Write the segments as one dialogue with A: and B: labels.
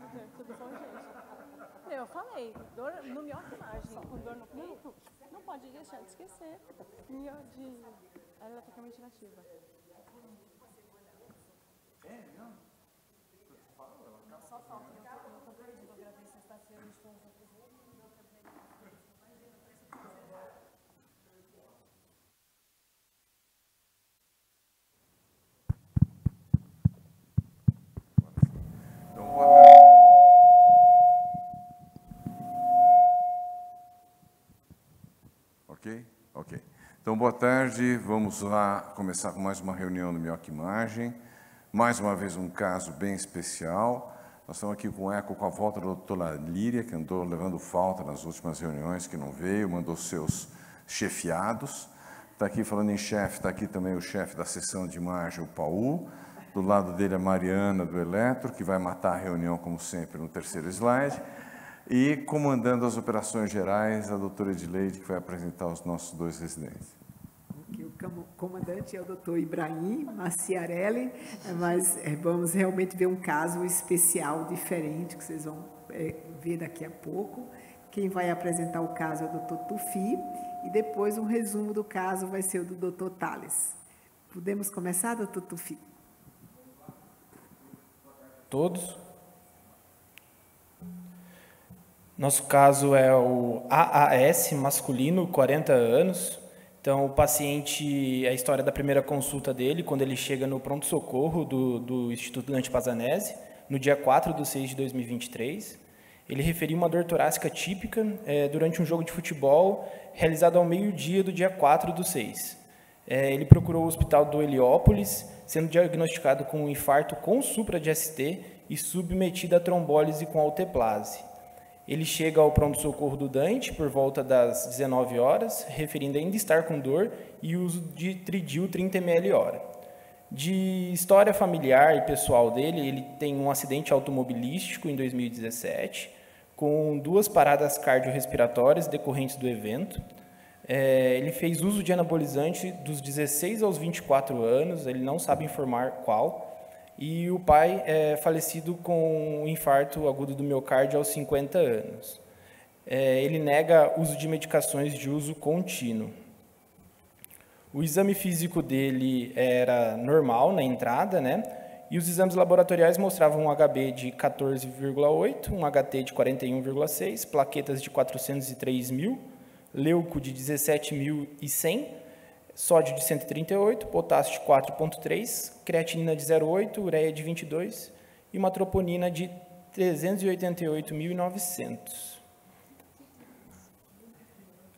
A: Tudo bom, gente? Eu falei, dor no mioquimagem, com dor no peito, não pode deixar de esquecer de eletricamente inativa.
B: É mesmo?
A: Não, só falta, eu tô perdido, eu gravei sexta-feira, a gente foi uns outros
B: Ok. Então, boa tarde. Vamos lá começar com mais uma reunião do Mioquimagem. Mais uma vez, um caso bem especial. Nós estamos aqui com eco com a volta da doutora Líria, que andou levando falta nas últimas reuniões, que não veio, mandou seus chefiados. Está aqui falando em chefe, está aqui também o chefe da seção de imagem, o Paul. Do lado dele, a Mariana, do Eletro, que vai matar a reunião, como sempre, no terceiro slide. E, comandando as operações gerais, a doutora Edileide, que vai apresentar os nossos dois residentes.
C: O comandante é o doutor Ibrahim Maciarelli, mas vamos realmente ver um caso especial, diferente, que vocês vão ver daqui a pouco. Quem vai apresentar o caso é o doutor Tufi, e depois um resumo do caso vai ser o do doutor Thales. Podemos começar, doutor Tufi?
D: Todos. Nosso caso é o AAS, masculino, 40 anos. Então, o paciente, a história da primeira consulta dele, quando ele chega no pronto-socorro do Instituto Dante Pazanese, no dia 4/6 de 2023. Ele referiu uma dor torácica típica durante um jogo de futebol realizado ao meio-dia do dia 4/6. Ele procurou o hospital do Heliópolis, sendo diagnosticado com um infarto com supra de ST e submetido a trombólise com alteplase. Ele chega ao pronto-socorro do Dante por volta das 19 horas, referindo ainda estar com dor e uso de Tridil 30 ml hora. De história familiar e pessoal dele, ele tem um acidente automobilístico em 2017, com 2 paradas cardiorrespiratórias decorrentes do evento. Ele fez uso de anabolizante dos 16 aos 24 anos, ele não sabe informar qual. E o pai é falecido com um infarto agudo do miocárdio aos 50 anos. Ele nega uso de medicações de uso contínuo. O exame físico dele era normal na entrada, né? E os exames laboratoriais mostravam um HB de 14,8, um HT de 41,6, plaquetas de 403.000, leuco de 17.100, sódio de 138, potássio de 4,3, creatinina de 0,8, ureia de 22 e uma troponina de 388.900.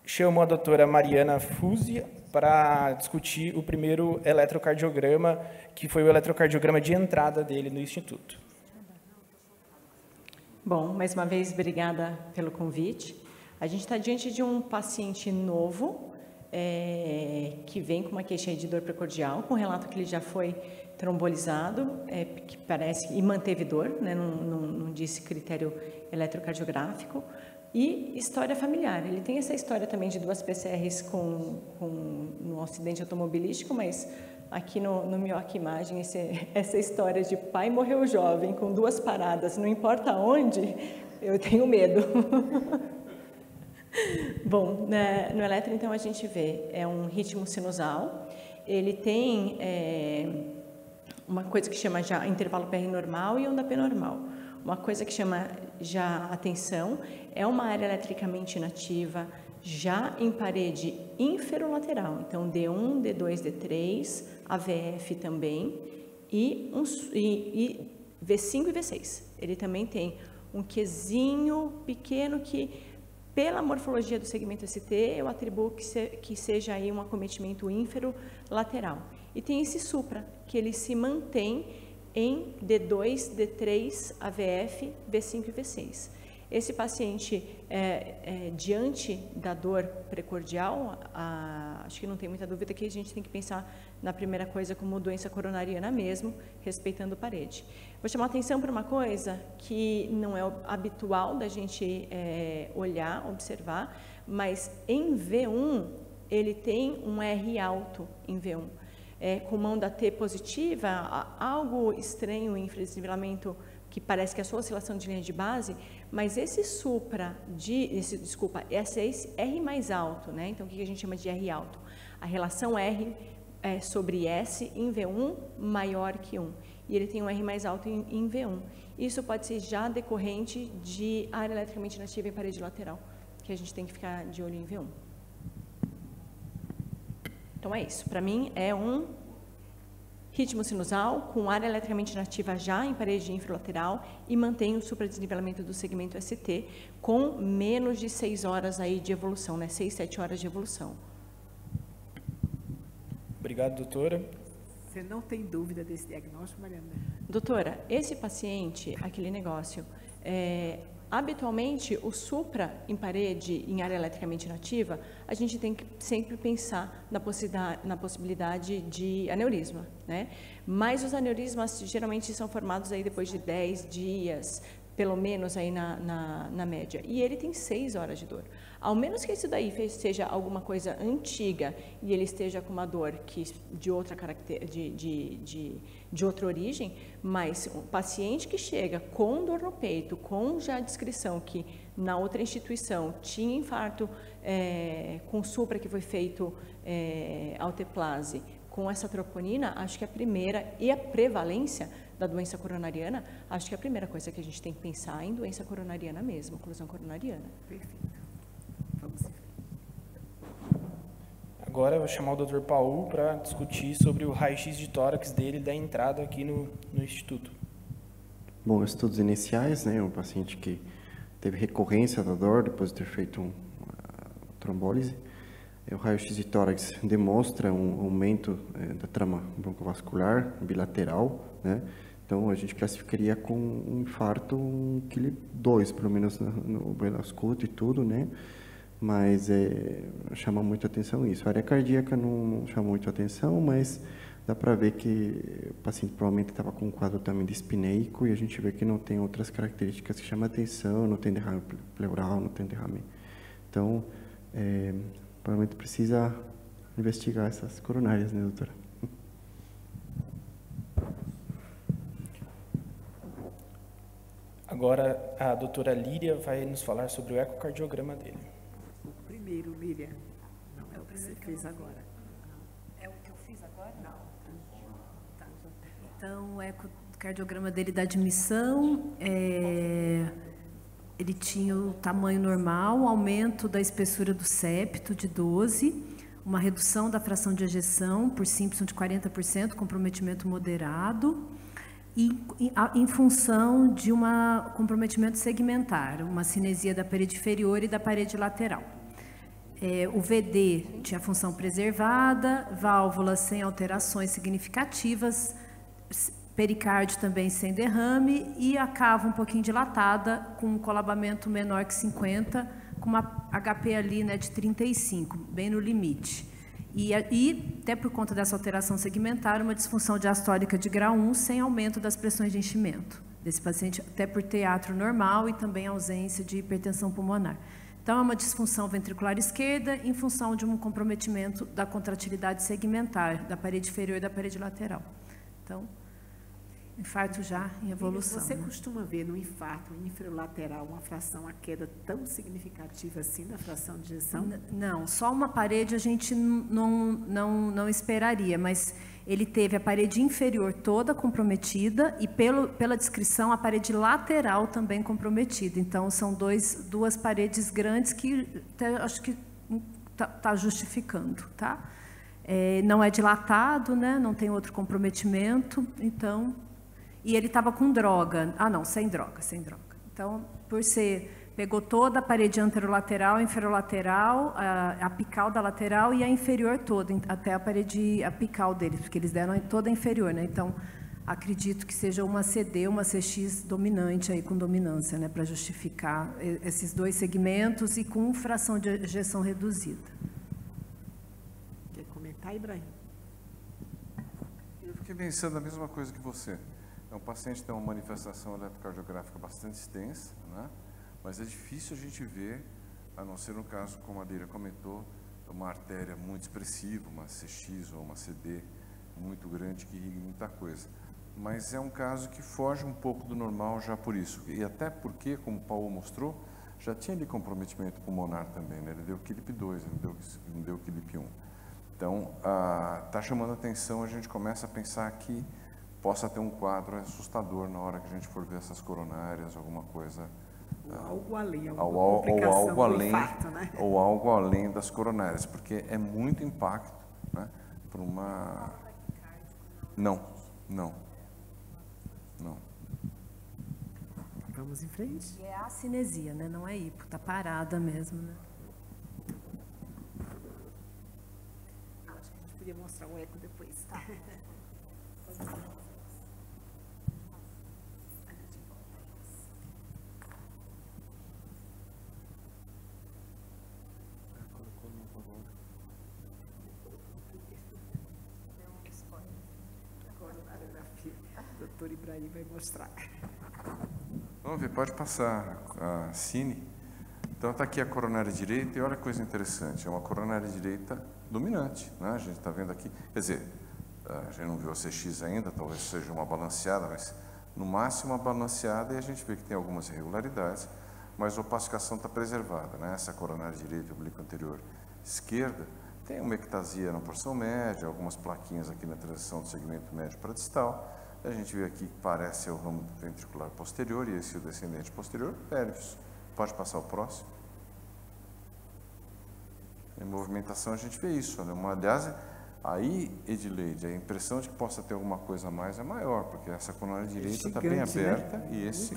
D: Chamo a doutora Mariana Fuzzi para discutir o primeiro eletrocardiograma, que foi o eletrocardiograma de entrada dele no Instituto.
E: Bom, mais uma vez, obrigada pelo convite. A gente está diante de um paciente novo, que vem com uma queixa de dor precordial, com relato que ele já foi trombolizado, que parece, e manteve dor, né, não disse critério eletrocardiográfico, e história familiar. Ele tem essa história também de 2 PCRs no acidente automobilístico, mas aqui no Mioquimagem, essa história de pai morreu jovem, com 2 paradas, não importa onde, eu tenho medo. Bom, no eletro, então, a gente vê, um ritmo sinusal, ele tem uma coisa que chama já intervalo PR normal e onda P normal. Uma coisa que chama já atenção é uma área eletricamente inativa, já em parede inferolateral, então D1, D2, D3, AVF também, e V5 e V6. Ele também tem um Qzinho pequeno que, pela morfologia do segmento ST, eu atribuo que seja aí um acometimento ínfero-lateral. E tem esse supra, que ele se mantém em D2, D3, AVF, V5 e V6. Esse paciente, diante da dor precordial, acho que não tem muita dúvida que a gente tem que pensar na primeira coisa como doença coronariana mesmo, respeitando parede. Vou chamar a atenção para uma coisa que não é habitual da gente olhar, observar, mas em V1 ele tem um R alto em V1. Com mão da T positiva, algo estranho em infradesnivelamento que parece que é só oscilação de linha de base, mas esse R mais alto, né? Então, o que a gente chama de R alto? A relação R sobre S em V1 maior que 1. E ele tem um R mais alto em V1. Isso pode ser já decorrente de área eletricamente nativa em parede lateral, que a gente tem que ficar de olho em V1. Então, é isso. Para mim, é um ritmo sinusal com área eletricamente nativa já em parede infralateral e mantém o supradesnivelamento do segmento ST com menos de 6 horas aí de evolução, né? 6, 7 horas de evolução.
D: Obrigado, doutora.
C: Você não tem dúvida desse diagnóstico, Mariana?
E: Doutora, esse paciente, aquele negócio, habitualmente o supra em parede, em área eletricamente nativa, a gente tem que sempre pensar na possibilidade de aneurisma, né? Mas os aneurismas geralmente são formados aí depois de 10 dias, pelo menos aí na média. E ele tem 6 horas de dor. Ao menos que isso daí seja alguma coisa antiga e ele esteja com uma dor de outra de outra origem, mas o paciente que chega com dor no peito, com já a descrição que na outra instituição tinha infarto com supra que foi feito alteplase, com essa troponina, acho que a primeira, e a prevalência da doença coronariana, acho que a primeira coisa que a gente tem que pensar é em doença coronariana mesmo, oclusão coronariana.
C: Perfeito. Vamos.
D: Agora eu vou chamar o Dr. Paul para discutir sobre o raio-x de tórax dele da entrada aqui no Instituto.
F: Bom, estudos iniciais, né, um paciente que teve recorrência da dor depois de ter feito uma trombólise. O raio-x de tórax demonstra um aumento da trama broncovascular bilateral, né? Então, a gente classificaria com um infarto 2 kg, pelo menos no escuto e tudo, né? Mas chama muito atenção isso. A área cardíaca não chama muito atenção, mas dá para ver que o paciente provavelmente estava com um quadro também dispineico e a gente vê que não tem outras características que chamam atenção, não tem derrame pleural, não tem derrame. Então, provavelmente precisa investigar essas coronárias, né, doutora?
D: Agora, a doutora Líria vai nos falar sobre o ecocardiograma dele.
C: O primeiro, Líria. Não, é o que você fez agora.
G: É o que eu fiz agora? Não. Tá. Então, o ecocardiograma dele da admissão, ele tinha o tamanho normal, aumento da espessura do septo de 12, uma redução da fração de ejeção por Simpson de 40%, comprometimento moderado, e em função de um comprometimento segmentar, uma cinesia da parede inferior e da parede lateral. O VD tinha função preservada, válvula sem alterações significativas, pericárdio também sem derrame e a cava um pouquinho dilatada, com um colabamento menor que 50, com uma HP ali, né, de 35, bem no limite. E até por conta dessa alteração segmentar, uma disfunção diastólica de grau 1 sem aumento das pressões de enchimento desse paciente, até por teatro normal e também ausência de hipertensão pulmonar. Então, é uma disfunção ventricular esquerda em função de um comprometimento da contratilidade segmentar da parede inferior e da parede lateral. Então, infarto já em evolução.
C: Você costuma ver no infarto infralateral uma fração, a queda tão significativa assim da fração de ejeção?
G: Não, só uma parede a gente não esperaria, mas ele teve a parede inferior toda comprometida e pela descrição a parede lateral também comprometida. Então são duas paredes grandes que acho que está justificando, tá? Não é dilatado, né? Não tem outro comprometimento, então. E ele estava com droga. Sem droga. Então, pegou toda a parede anterolateral, inferolateral, a apical da lateral e a inferior toda, até a parede apical deles, porque eles deram toda a inferior, né? Então, acredito que seja uma CD, uma CX dominante aí, com dominância, né? Para justificar esses dois segmentos e com fração de ejeção reduzida.
C: Quer comentar, Ibrahim?
B: Eu fiquei pensando a mesma coisa que você. É um paciente que tem uma manifestação eletrocardiográfica bastante extensa, né? Mas é difícil a gente ver, a não ser no caso, como a Líria comentou, uma artéria muito expressiva, uma CX ou uma CD muito grande que irriga muita coisa. mas é um caso que foge um pouco do normal já por isso. E até porque, como o Paulo mostrou, já tinha ali comprometimento pulmonar também, né? Ele deu QLIP 2, ele não deu QLIP 1. Então, está chamando a atenção, a gente começa a pensar que possa ter um quadro assustador na hora que a gente for ver essas coronárias, alguma coisa...
C: Algo além,
B: ou algo além,
C: infarto, né?
B: ou algo além das coronárias, porque é muito impacto, né, para uma... Não.
C: Vamos em frente.
G: E é a cinesia, né? Não é hipo, tá parada mesmo, né?
C: Acho que a gente podia mostrar o eco depois. Tá. O doutor Ibrahim vai mostrar.
B: Vamos ver, pode passar a Cine. Então está aqui a coronária direita e olha que coisa interessante, é uma coronária direita dominante, né? A gente está vendo aqui, quer dizer, a gente não viu a CX ainda, talvez seja uma balanceada, mas no máximo uma balanceada, e a gente vê que tem algumas irregularidades, mas a opacificação está preservada, né? Essa coronária direita e oblíqua anterior esquerda tem uma ectasia na porção média, algumas plaquinhas aqui na transição do segmento médio para distal. A gente vê aqui que parece ser o ramo ventricular posterior e esse o descendente posterior pélvis. Pode passar o próximo. Em movimentação a gente vê isso, né? Aliás, aí, Edileide, a impressão de que possa ter alguma coisa a mais é maior, porque essa coronária direita está bem aberta, né? E esse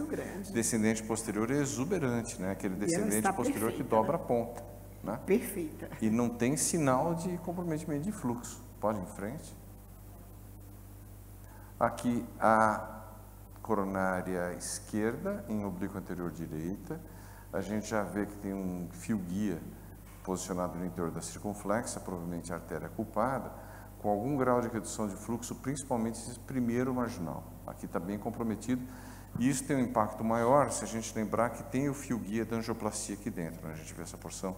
B: descendente posterior é exuberante, né? Aquele descendente posterior perfeita, que dobra, né? A ponta, né?
C: Perfeita.
B: E não tem sinal de comprometimento de fluxo. Pode ir em frente. Aqui a coronária esquerda em oblíqua anterior direita. A gente já vê que tem um fio guia posicionado no interior da circunflexa, provavelmente a artéria culpada, com algum grau de redução de fluxo, principalmente esse primeiro marginal. Aqui está bem comprometido. E isso tem um impacto maior se a gente lembrar que tem o fio guia da angioplastia aqui dentro, né? A gente vê essa porção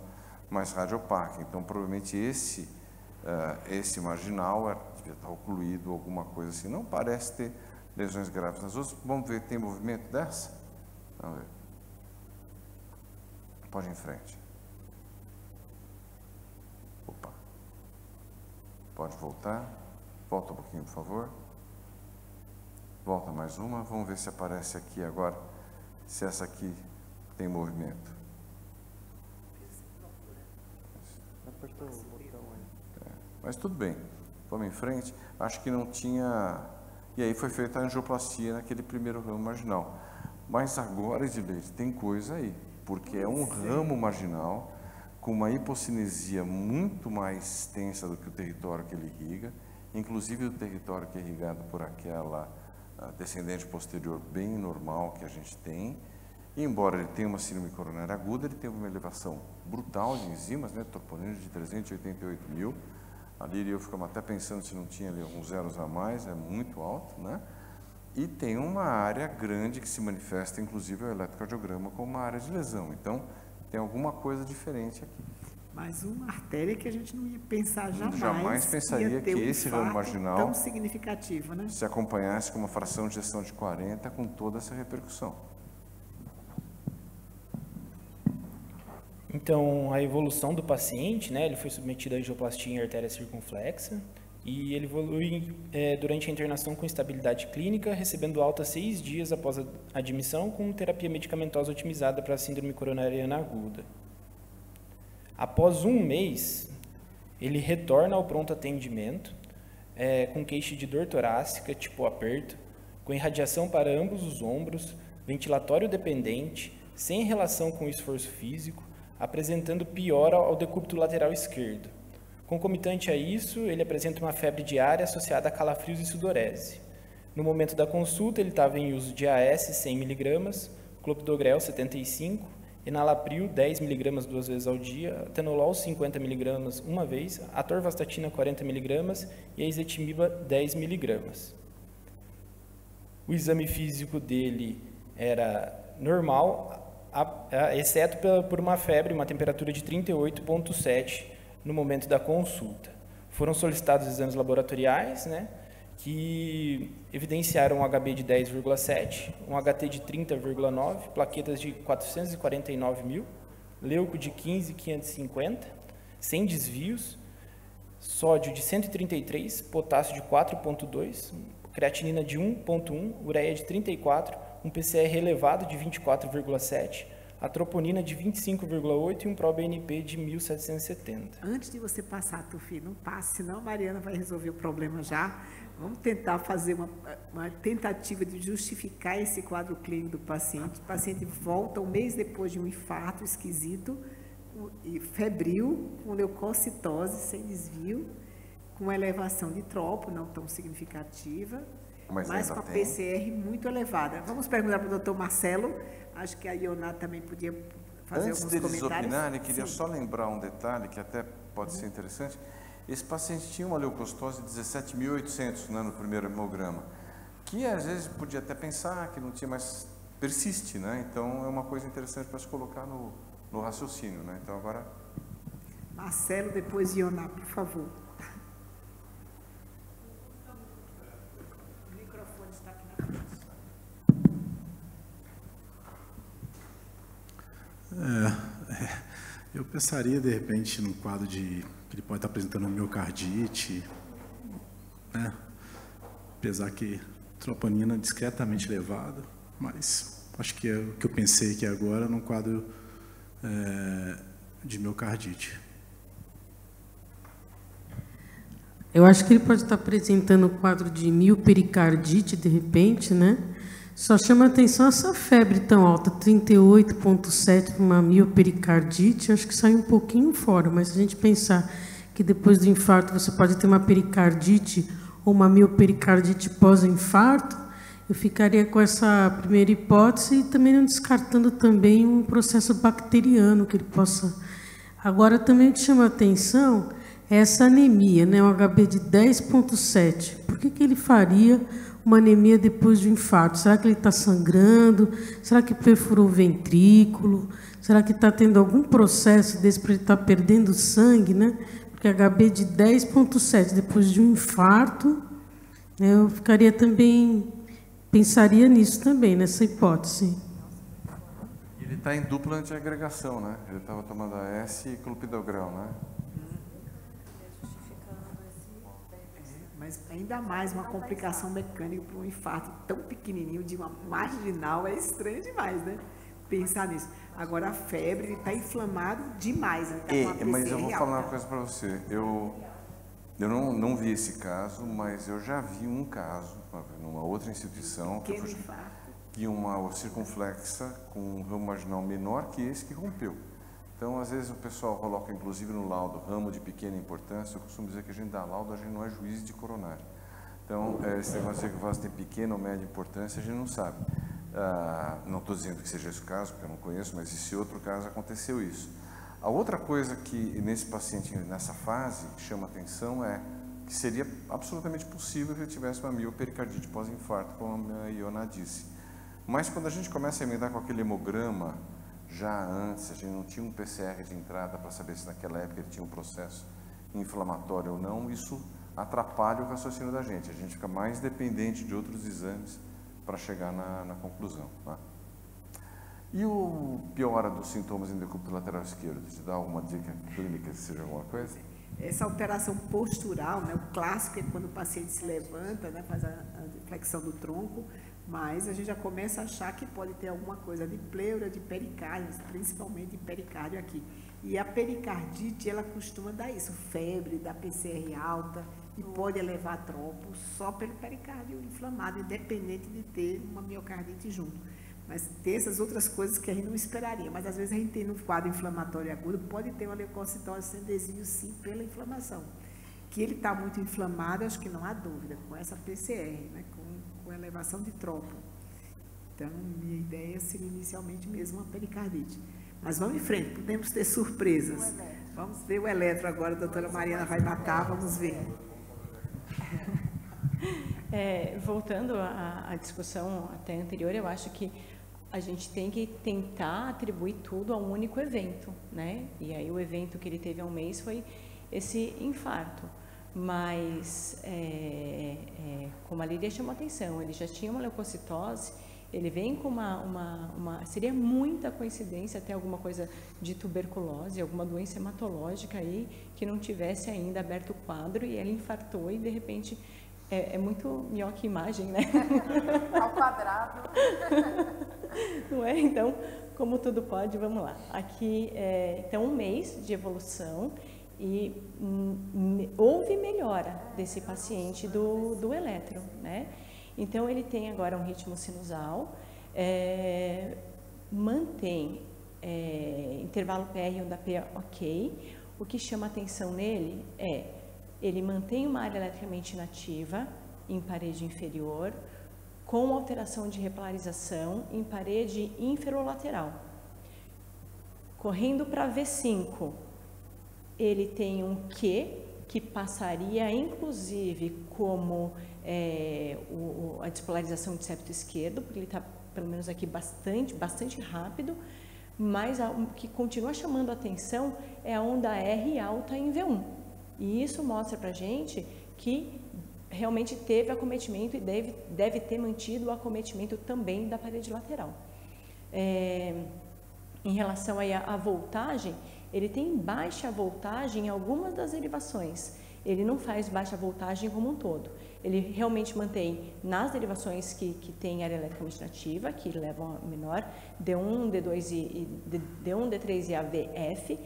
B: mais radiopaca. Então, provavelmente esse marginal devia estar ocluído, alguma coisa assim. Não parece ter lesões graves nas outras. Vamos ver, tem movimento dessa? Vamos ver. Pode ir em frente. Opa. Pode voltar. Volta um pouquinho, por favor. Volta mais uma. Vamos ver se aparece aqui agora, se essa aqui tem movimento.
F: Apertou o botão aí.
B: Mas tudo bem. Vamos em frente. Acho que não tinha... E aí foi feita a angioplastia naquele primeiro ramo marginal. Mas agora, Edileide, tem coisa aí. Porque é um ramo marginal com uma hipocinesia muito mais extensa do que o território que ele irriga, inclusive o território que é irrigado por aquela descendente posterior bem normal que a gente tem. E embora ele tenha uma síndrome coronária aguda, ele tem uma elevação brutal de enzimas, né, troponina de 388 mil. Ali eu ficava até pensando se não tinha ali alguns zeros a mais, é muito alto, né? E tem uma área grande que se manifesta, inclusive, o eletrocardiograma como uma área de lesão. Então, tem alguma coisa diferente aqui.
C: Mas uma artéria que a gente não ia pensar jamais.
B: Jamais pensaria que esse ramo marginal
C: tão significativo, né?
B: Se acompanhasse com uma fração de gestão de 40 com toda essa repercussão.
D: Então, a evolução do paciente, né, ele foi submetido a angioplastia em artéria circunflexa e ele evolui durante a internação com estabilidade clínica, recebendo alta 6 dias após a admissão com terapia medicamentosa otimizada para a síndrome coronariana aguda. Após 1 mês, ele retorna ao pronto atendimento com queixa de dor torácica, tipo aperto, com irradiação para ambos os ombros, ventilatório dependente, sem relação com o esforço físico, apresentando piora ao decúbito lateral esquerdo. Concomitante a isso, ele apresenta uma febre diária associada a calafrios e sudorese. No momento da consulta, ele estava em uso de AS 100 mg, clopidogrel 75, enalapril 10 mg 2 vezes ao dia, atenolol 50 mg uma vez, atorvastatina 40 mg e a ezetimiba 10 mg. O exame físico dele era normal, exceto por uma febre, uma temperatura de 38,7 no momento da consulta. Foram solicitados exames laboratoriais, né? que evidenciaram um HB de 10,7, um HT de 30,9, plaquetas de 449 mil, leuco de 15,550, sem desvios, sódio de 133, potássio de 4,2, creatinina de 1,1, ureia de 34, um PCR elevado de 24,7, a troponina de 25,8 e um ProBNP de 1.770.
C: Antes de você passar, Tufi, não passe, senão a Mariana vai resolver o problema já. Vamos tentar fazer uma tentativa de justificar esse quadro clínico do paciente. O paciente volta um mês depois de um infarto esquisito, e febril, com leucocitose sem desvio, com elevação de tropo não tão significativa, mas com a PCR muito elevada. Vamos perguntar para o doutor Marcelo, acho que a Ioná também podia fazer
B: Antes
C: alguns
B: deles
C: comentários.
B: opinarem, queria
C: Sim.
B: só lembrar um detalhe que até pode ser interessante. Esse paciente tinha uma leucocitose de 17.800, né, no primeiro hemograma, que às vezes podia até pensar que não tinha, mas persiste, né? Então é uma coisa interessante para se colocar no raciocínio, né? Então agora...
C: Marcelo, depois Ioná, por favor. O microfone está aqui na frente.
H: Eu pensaria, de repente, num quadro de que ele pode estar apresentando miocardite, né? Apesar que troponina discretamente elevada, mas acho que é o que eu pensei aqui agora num quadro de miocardite.
I: Eu acho que ele pode estar apresentando um quadro de miopericardite, de repente, né? Só chama atenção essa febre tão alta, 38,7 uma miopericardite, acho que sai um pouquinho fora, mas se a gente pensar que depois do infarto você pode ter uma pericardite ou uma miopericardite pós-infarto, eu ficaria com essa primeira hipótese e também não descartando também um processo bacteriano que ele possa... Agora, também o que chama atenção é essa anemia, né? Um HB de 10,7. Por que ele faria uma anemia depois do infarto? Será que ele está sangrando? Será que perfurou o ventrículo? Será que está tendo algum processo desse para ele estar perdendo sangue, né? Porque HB de 10,7 depois de um infarto, eu ficaria também, pensaria nisso também, nessa hipótese.
B: Ele está em dupla antiagregação, né? Ele estava tomando AS e clopidogrel, né?
C: Mas ainda mais uma complicação mecânica para um infarto tão pequenininho, de uma marginal, é estranho demais, né? Pensar nisso. Agora, a febre, ele está inflamado demais. Né? Tá
B: Mas eu vou falar uma coisa para você. Eu não vi esse caso, mas eu já vi um caso, numa outra instituição, que uma circunflexa com um ramo marginal menor que esse que rompeu. Então, às vezes, o pessoal coloca, inclusive, no laudo, ramo de pequena importância. Eu costumo dizer que a gente dá laudo, a gente não é juiz de coronário. Então, esse negócio de que o vaso tem pequena ou média importância, a gente não sabe. Não estou dizendo que seja esse o caso, porque eu não conheço, mas esse outro caso aconteceu isso. A outra coisa que, nesse paciente, nessa fase, chama atenção é que seria absolutamente possível que ele tivesse uma miopericardite pós-infarto, como a Ioná disse. Mas, quando a gente começa a emendar com aquele hemograma, já antes, a gente não tinha um PCR de entrada para saber se naquela época ele tinha um processo inflamatório ou não, isso atrapalha o raciocínio da gente. A gente fica mais dependente de outros exames para chegar na conclusão. Tá? E o piora dos sintomas em decúbito lateral esquerdo? Te dá alguma dica clínica, se seja alguma coisa?
C: Essa alteração postural, né, o clássico é quando o paciente se levanta, né, faz a flexão do tronco, mas a gente já começa a achar que pode ter alguma coisa de pleura, de pericárdio, principalmente de pericárdio aqui. E a pericardite, ela costuma dar isso, febre, dá PCR alta e pode elevar tropo só pelo pericárdio inflamado, independente de ter uma miocardite junto. Mas tem essas outras coisas que a gente não esperaria. Mas às vezes a gente tem um quadro inflamatório agudo, pode ter uma leucocitose sem desvio sim pela inflamação. Que ele está muito inflamado, acho que não há dúvida, com essa PCR, né, com elevação de tropo. Então, minha ideia seria inicialmente mesmo uma pericardite. Mas vamos em frente, podemos ter surpresas. Vamos ver o eletro agora, a doutora Mariana vai matar, vamos ver.
E: Voltando à discussão até anterior, eu acho que a gente tem que tentar atribuir tudo a um único evento, né? E aí o evento que ele teve há um mês foi esse infarto. mas como a Lídia chamou a atenção, ele já tinha uma leucocitose, ele vem com seria muita coincidência ter alguma coisa de tuberculose, alguma doença hematológica aí, que não tivesse ainda aberto o quadro, e ele infartou e de repente, é muito minhoca imagem, né?
A: Ao quadrado.
E: Não é? Então, como tudo pode, vamos lá. Aqui, então, 1 mês de evolução e houve melhora desse paciente do eletro, né? Então, ele tem agora um ritmo sinusal, mantém intervalo PR e onda P ok. O que chama atenção nele ele mantém uma área eletricamente inativa em parede inferior, com alteração de repolarização em parede inferolateral. Correndo para V5, ele tem um Q, que passaria inclusive como a despolarização de septo esquerdo, porque ele está, pelo menos aqui, bastante rápido, mas o que continua chamando a atenção é a onda R alta em V1. E isso mostra para a gente que realmente teve acometimento e deve ter mantido o acometimento também da parede lateral. Em relação aí à voltagem, ele tem baixa voltagem em algumas das derivações. Ele não faz baixa voltagem como um todo. Ele realmente mantém nas derivações que tem área eletricamente inativa, que levam a menor, D1, D2 D1, D3 e AVF.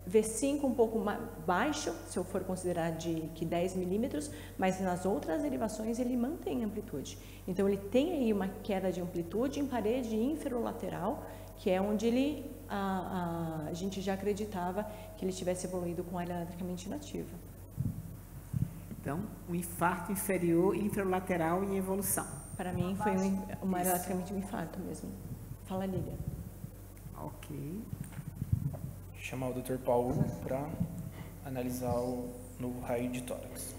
E: V5 um pouco mais baixo, se eu for considerar de 10 milímetros, mas nas outras derivações ele mantém amplitude. Então ele tem aí uma queda de amplitude em parede inferolateral, que é onde a gente já acreditava que ele tivesse evoluído com área eletricamente inativa.
C: Então, um infarto inferior inferolateral em evolução.
E: Para mim foi uma área eletricamente um infarto mesmo. Fala, Lília.
C: Ok.
D: Chamar o Dr. Paulo para analisar no raio de tórax.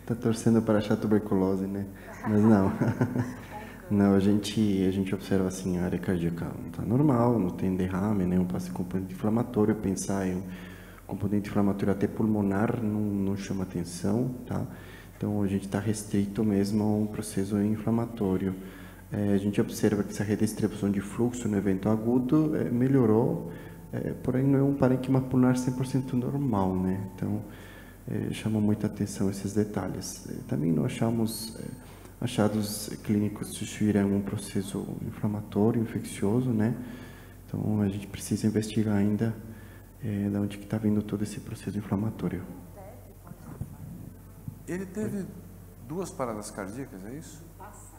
F: Tá torcendo para achar tuberculose, né? Mas não. Não, a gente observa assim, a área cardíaca não está normal, não tem derrame, nenhum componente inflamatório. Pensar em um componente inflamatório até pulmonar não chama atenção, tá? Então a gente está restrito mesmo a um processo inflamatório. A gente observa que essa redistribuição de fluxo no evento agudo melhorou, porém não é um parênquima pulmonar 100% normal, né? Então, chama muita atenção esses detalhes. Também não achamos achados clínicos que sugerirem um processo inflamatório, infeccioso, né? Então, a gente precisa investigar ainda de onde que está vindo todo esse processo inflamatório.
B: Ele teve 2 paradas cardíacas, é isso?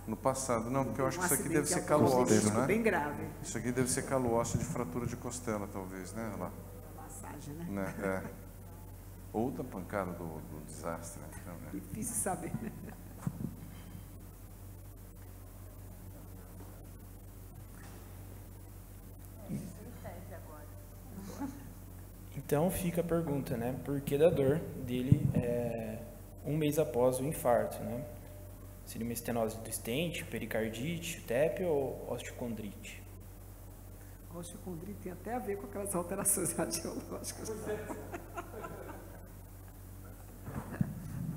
B: No passado, não, porque eu acho que isso aqui deve ser calo ósseo, né?
C: Bem grave.
B: Isso aqui deve ser calo ósseo de fratura de costela, talvez, né? Olha lá.
C: Massagem, né?
B: Ou da pancada do desastre. Então, né?
C: Difícil saber, né?
D: Então fica a pergunta, né? Por que da dor dele 1 mês após o infarto, né? Seria uma estenose do estente, pericardite, TEP ou osteocondrite?
C: A osteocondrite tem até a ver com aquelas alterações radiológicas.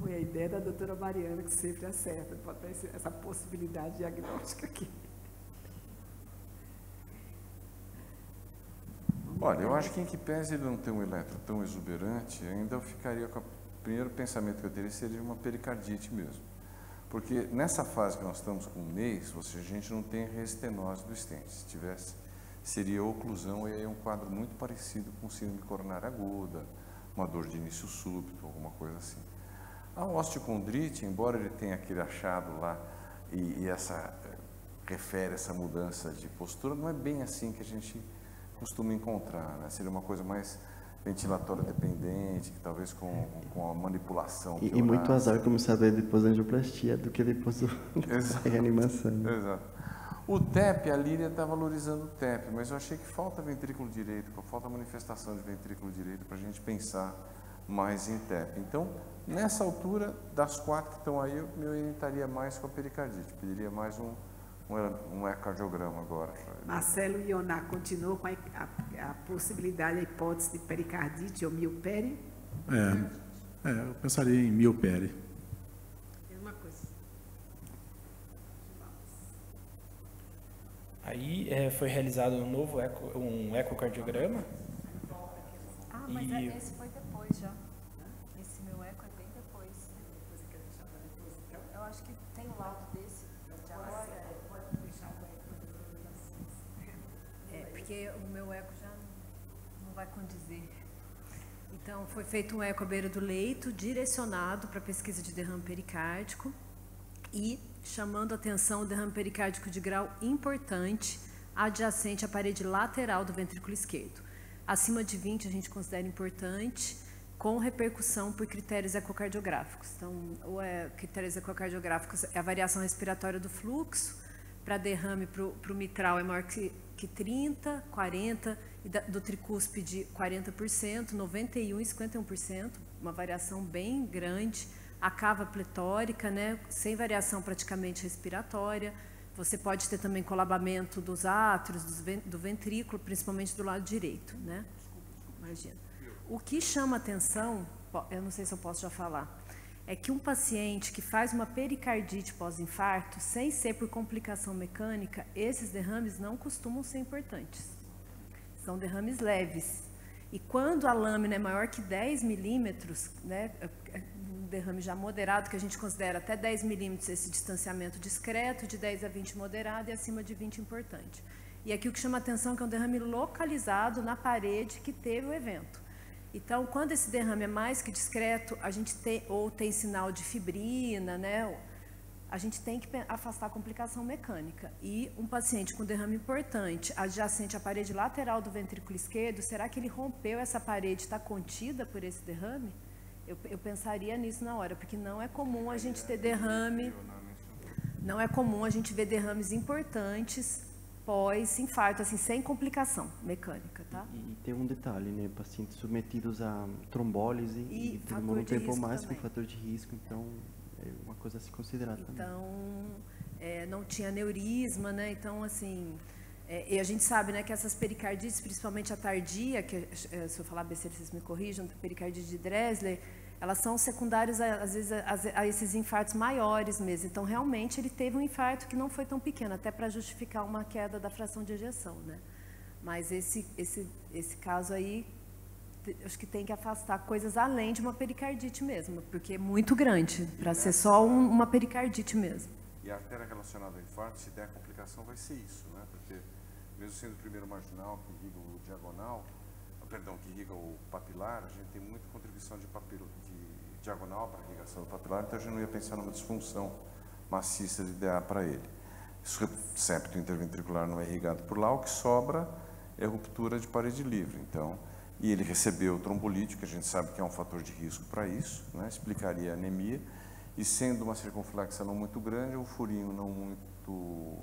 C: Foi a ideia da doutora Mariana, que sempre acerta, pode ter essa possibilidade diagnóstica aqui.
B: Olha, eu acho que em que pese ele não ter um eletro tão exuberante, ainda eu ficaria com o primeiro pensamento que eu teria seria uma pericardite mesmo. Porque nessa fase que nós estamos com 1 mês, ou seja, a gente não tem reestenose do estente. Se tivesse, seria oclusão, e aí é um quadro muito parecido com síndrome coronária aguda, uma dor de início súbito, alguma coisa assim. A osteocondrite, embora ele tenha aquele achado lá e refere essa mudança de postura, não é bem assim que a gente costuma encontrar, né? Seria uma coisa mais ventilatória dependente, que talvez com a manipulação.
F: E muito azar começar a ver depois da angioplastia do que depois da reanimação.
B: Exato. O TEP, a Lília está valorizando o TEP, mas eu achei que falta ventrículo direito, falta manifestação de ventrículo direito para a gente pensar mais em TEP. Então, nessa altura, das 4 que estão aí, eu me orientaria mais com a pericardite, pediria mais um ecocardiograma agora.
C: Marcelo Ioná continua com a possibilidade, a hipótese de pericardite ou miopéria?
H: Eu pensaria em miopere.
D: Aí foi realizado um novo ecocardiograma.
G: Mas esse foi depois já. Esse meu eco é bem depois. Eu acho que tem o laudo desse de agora. Porque o meu eco já não vai condizer. Então, foi feito um eco à beira do leito, direcionado para pesquisa de derrame pericárdico e chamando atenção o derrame pericárdico de grau importante adjacente à parede lateral do ventrículo esquerdo. Acima de 20 a gente considera importante, com repercussão por critérios ecocardiográficos. Então, critérios ecocardiográficos é a variação respiratória do fluxo, para derrame para o mitral é maior que 30, 40, e do tricúspide 40%, 91% e 51%, uma variação bem grande. A cava pletórica, né, sem variação praticamente respiratória. Você pode ter também colabamento dos átrios, do ventrículo, principalmente do lado direito, né? Imagina. O que chama atenção, eu não sei se eu posso já falar, é que um paciente que faz uma pericardite pós-infarto, sem ser por complicação mecânica, esses derrames não costumam ser importantes. São derrames leves. E quando a lâmina é maior que 10 milímetros, né, um derrame já moderado, que a gente considera até 10 milímetros esse distanciamento discreto, de 10 a 20 moderado e acima de 20 importante. E aqui o que chama atenção é que é um derrame localizado na parede que teve o evento. Então, quando esse derrame é mais que discreto, a gente tem sinal de fibrina, né, a gente tem que afastar a complicação mecânica. E um paciente com derrame importante, adjacente à parede lateral do ventrículo esquerdo, será que ele rompeu essa parede, está contida por esse derrame? Eu pensaria nisso na hora, porque não é comum a gente ter derrame, não é comum a gente ver derrames importantes pós-infarto, assim, sem complicação mecânica, tá?
F: E tem um detalhe, né? Pacientes submetidos a trombólise e demoram um tempo mais com fator de risco, então é uma coisa a se considerar também.
G: Então, não tinha aneurisma, né? Então, assim, e a gente sabe, né, que essas pericardites, principalmente a tardia, que se eu falar besteira, vocês me corrijam, pericardite de Dressler, elas são secundárias, às vezes, a esses infartos maiores mesmo. Então, realmente, ele teve um infarto que não foi tão pequeno, até para justificar uma queda da fração de ejeção, né? Mas esse caso aí, acho que tem que afastar coisas além de uma pericardite mesmo, porque é muito grande, para ser só uma pericardite mesmo.
B: E a artéria relacionada ao infarto, se der a complicação, vai ser isso, né? Porque, mesmo sendo o primeiro marginal que liga o diagonal, que liga o papilar, a gente tem muita contribuição de diagonal para a ligação do papilar, então a gente não ia pensar numa disfunção maciça de DA para ele. Se o septo interventricular não é irrigado por lá, o que sobra é ruptura de parede livre. Então, e ele recebeu trombolítico, que a gente sabe que é um fator de risco para isso, né? Explicaria a anemia, e sendo uma circunflexão não muito grande, um furinho não muito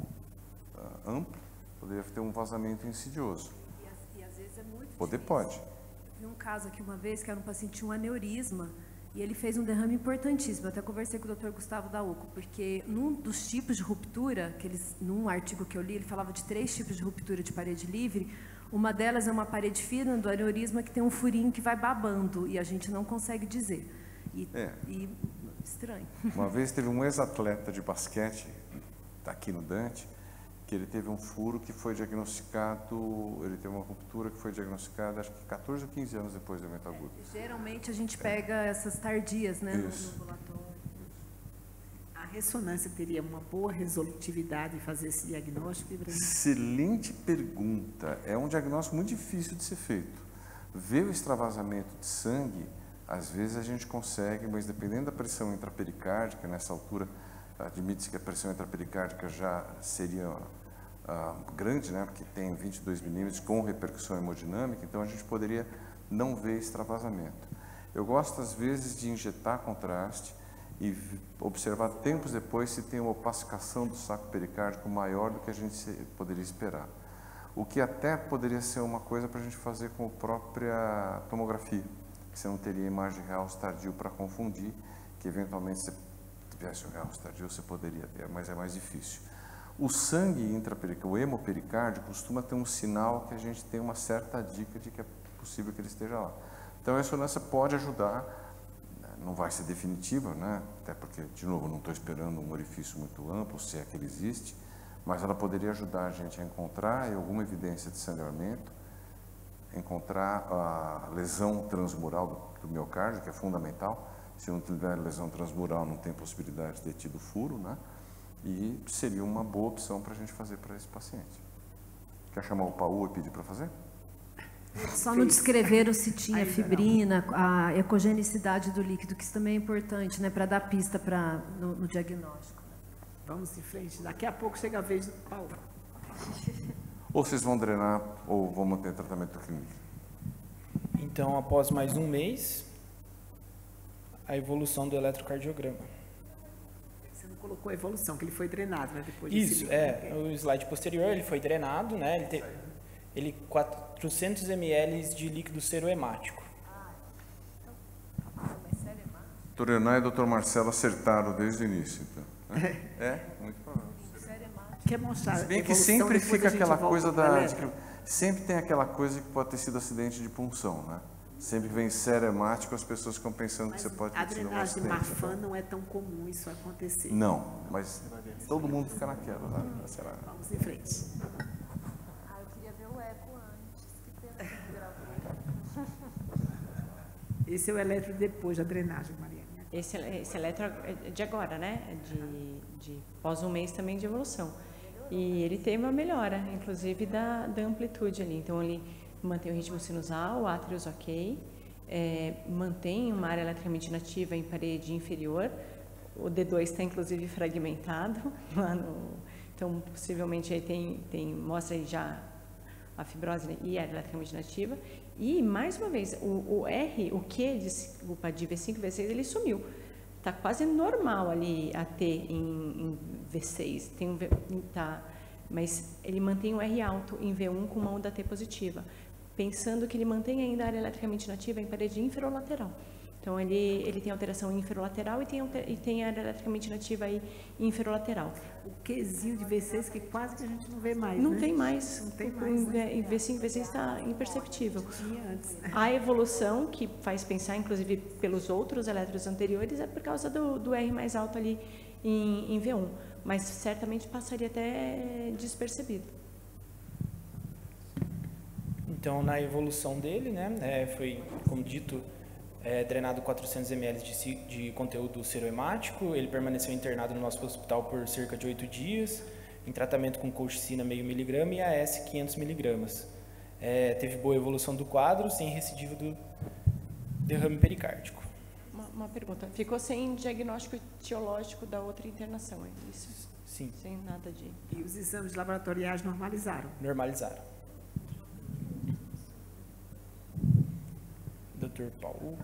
B: amplo, poderia ter um vazamento insidioso.
G: E às vezes é muito
B: Pode.
G: Eu vi um caso aqui uma vez, que era um paciente que tinha um aneurisma, e ele fez um derrame importantíssimo. Eu até conversei com o Dr. Gustavo Dauco, porque num dos tipos de ruptura, num artigo que eu li, ele falava de 3 tipos de ruptura de parede livre. Uma delas é uma parede fina do aneurisma que tem um furinho que vai babando, e a gente não consegue dizer. Estranho.
B: Uma vez teve um ex-atleta de basquete, aqui no Dante, que ele teve um furo que foi diagnosticado, ele teve uma ruptura que foi diagnosticada, acho que 14 ou 15 anos depois do evento agudo.
G: Geralmente a gente pega essas tardias, né, no ambulatório.
C: A ressonância teria uma boa resolutividade em fazer esse diagnóstico, Ibrahim?
B: Excelente pergunta. É um diagnóstico muito difícil de ser feito. Ver o extravasamento de sangue, às vezes a gente consegue, mas dependendo da pressão intrapericárdica, nessa altura, admite-se que a pressão intrapericárdica já seria grande, né, porque tem 22 milímetros com repercussão hemodinâmica, então a gente poderia não ver extravasamento. Eu gosto, às vezes, de injetar contraste e observar tempos depois se tem uma opacificação do saco pericárdico maior do que a gente poderia esperar. O que até poderia ser uma coisa para a gente fazer com a própria tomografia, que você não teria imagem real tardio para confundir, que eventualmente se tivesse o real tardio você poderia ter, mas é mais difícil. O sangue intrapericárdico, o hemopericárdio, costuma ter um sinal que a gente tem uma certa dica de que é possível que ele esteja lá. Então, a ressonância pode ajudar, não vai ser definitiva, né? Até porque, de novo, não estou esperando um orifício muito amplo, se é que ele existe, mas ela poderia ajudar a gente a encontrar alguma evidência de sangramento, encontrar a lesão transmural do miocárdio, que é fundamental. Se não tiver lesão transmural, não tem possibilidade de ter tido furo, né? E seria uma boa opção para a gente fazer para esse paciente. Quer chamar o PAU e pedir para fazer?
G: Só não descreveram se tinha fibrina, a ecogenicidade do líquido, que isso também é importante, né, para dar pista no diagnóstico.
C: Vamos em frente. Daqui a pouco chega a vez do Paulo.
B: Ou vocês vão drenar ou vão manter tratamento clínico?
D: Então, após mais um mês, a evolução do eletrocardiograma.
C: Você não colocou a evolução, que ele foi drenado, né? Depois
D: Isso, o slide posterior, ele foi drenado, né? Ele 400 ml de líquido serohemático.
B: Dr. Renan e Dr. Marcelo acertaram desde o início, então. Muito provável.
C: Quer mostrar?
B: Se bem que sempre fica aquela coisa sempre tem aquela coisa que pode ter sido acidente de punção, né? Sempre vem serohemático, as pessoas ficam pensando que você pode ter tido um acidente.
C: A drenagem de Marfan não é tão comum isso acontecer.
B: Não, mas todo mundo fica naquela, né?
C: Vamos em frente.
A: Eu queria ver o eco antes, que pena que gravou.
C: Esse é o eletro depois da drenagem, Mariana.
E: Esse eletro é de agora, né? De pós um mês também de evolução. E ele tem uma melhora, inclusive da amplitude ali. Então, ele mantém o ritmo sinusal, o átrios ok, mantém uma área eletricamente inativa em parede inferior. O D2 está, inclusive, fragmentado lá no... Então, possivelmente, aí mostra aí já a fibrose, né, e a área eletricamente inativa. E, mais uma vez, o Q de V5 V6, ele sumiu. Está quase normal ali a T em V6, mas ele mantém o R alto em V1 com uma onda T positiva, pensando que ele mantém ainda a área eletricamente inativa em parede inferolateral. Então, ele tem alteração inferolateral e tem a área eletricamente inativa aí inferolateral.
C: O Qzinho de V6 que quase que a gente não vê mais,
E: Não
C: né?
E: tem mais.
C: Não tem mais, né?
E: Em V5, V6 está imperceptível.
C: Tinha antes.
E: A evolução, que faz pensar, inclusive, pelos outros elétrons anteriores, é por causa do R mais alto ali em V1. Mas, certamente, passaria até despercebido.
D: Então, na evolução dele, né, foi, como dito, drenado 400 ml de conteúdo serohemático. Ele permaneceu internado no nosso hospital por cerca de 8 dias, em tratamento com colchicina meio miligrama e AS 500 miligramas. Teve boa evolução do quadro, sem recidiva do derrame pericárdico.
E: Uma pergunta. Ficou sem diagnóstico etiológico da outra internação, é isso?
D: Sim.
E: Sem nada de...
C: E os exames laboratoriais normalizaram?
D: Normalizaram. Dr. Paulo.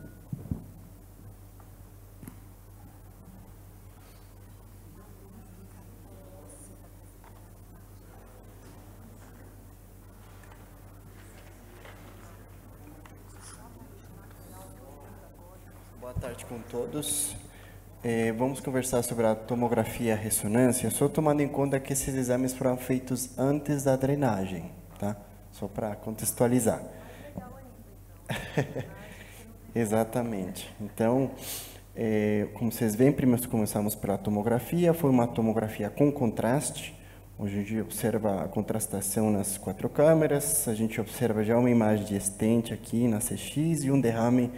F: Boa tarde com todos. Vamos conversar sobre a tomografia e a ressonância, só tomando em conta que esses exames foram feitos antes da drenagem, tá? Só para contextualizar. Exatamente. Então, como vocês veem, primeiro começamos pela tomografia. Foi uma tomografia com contraste. Hoje a gente observa a contrastação nas 4 câmeras. A gente observa já uma imagem de estente aqui na CX e um derrame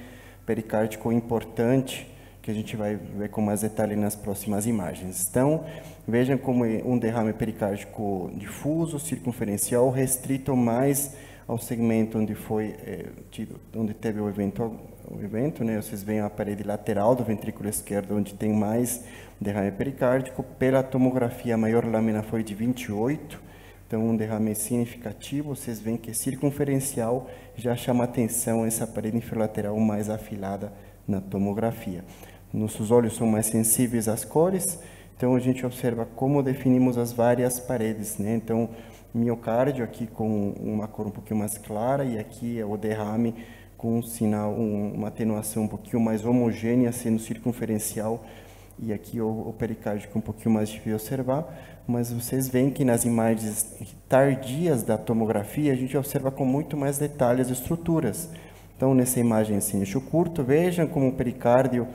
F: pericárdico importante, que a gente vai ver com mais detalhe nas próximas imagens. Então, vejam como é um derrame pericárdico difuso, circunferencial, restrito mais ao segmento onde foi onde teve o evento, né? Vocês veem a parede lateral do ventrículo esquerdo, onde tem mais derrame pericárdico. Pela tomografia, a maior lâmina foi de 28, então um derrame significativo. Vocês veem que circunferencial já chama atenção essa parede inferior mais afilada na tomografia. Nossos olhos são mais sensíveis às cores, então a gente observa como definimos as várias paredes, né? Então, miocárdio aqui com uma cor um pouquinho mais clara, e aqui é o derrame com um sinal, uma atenuação um pouquinho mais homogênea, sendo circunferencial, e aqui o pericárdico um pouquinho mais difícil de observar, mas vocês veem que nas imagens tardias da tomografia a gente observa com muito mais detalhes as estruturas. Então, nessa imagem assim, eixo curto, vejam como o pericárdio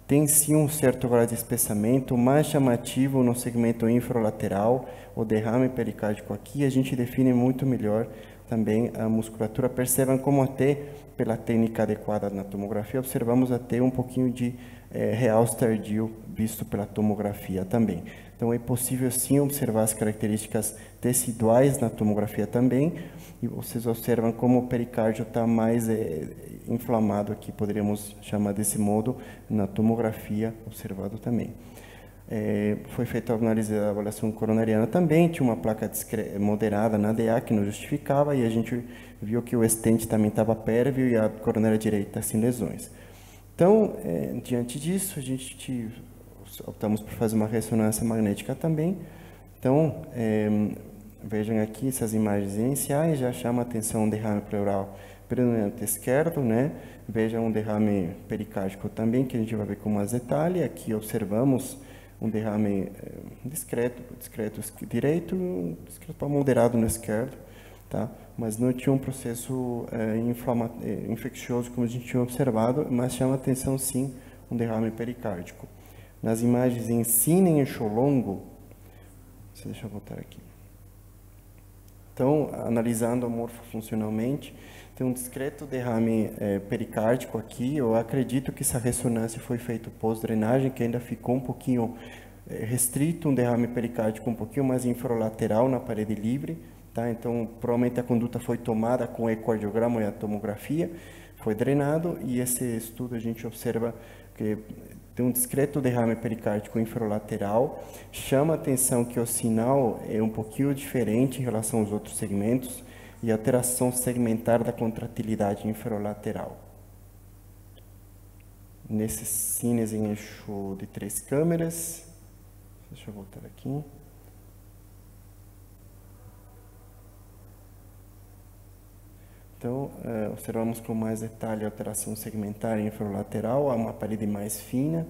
F: tem sim um certo grau de espessamento, mais chamativo no segmento infralateral, o derrame pericárdico aqui, a gente define muito melhor também a musculatura. Percebam como até pela técnica adequada na tomografia, observamos até um pouquinho de realce tardio visto pela tomografia também. Então, é possível sim observar as características teciduais na tomografia também, e vocês observam como o pericárdio está mais inflamado aqui, poderíamos chamar desse modo, na tomografia observado também. Foi feita a análise da avaliação coronariana também, tinha uma placa moderada na DA que não justificava, e a gente viu que o stent também estava pérvio e a coronária direita sem lesões. Então, diante disso, a gente optamos por fazer uma ressonância magnética também. Então, vejam aqui essas imagens iniciais, já chama a atenção um derrame pleural predominante esquerdo, né? Vejam um derrame pericárdico também, que a gente vai ver com mais detalhe. Aqui observamos um derrame discreto direito, discreto para moderado no esquerdo, tá? Mas não tinha um processo infeccioso como a gente tinha observado, mas chama a atenção sim um derrame pericárdico. Nas imagens em cine e eixo longo, deixa eu voltar aqui. Então, analisando morfofuncionalmente, tem um discreto derrame pericárdico aqui. Eu acredito que essa ressonância foi feita pós-drenagem, que ainda ficou um pouquinho restrito, um derrame pericárdico um pouquinho mais infralateral na parede livre, tá? Então, provavelmente a conduta foi tomada com o ecocardiograma e a tomografia, foi drenado, e esse estudo a gente observa que tem um discreto derrame pericárdico infralateral. Chama a atenção que o sinal é um pouquinho diferente em relação aos outros segmentos, e alteração segmentar da contratilidade infralateral. Nesses cines em eixo de 3 câmeras, deixa eu voltar aqui. Então, observamos com mais detalhe a alteração segmentar infralateral, há uma parede mais fina,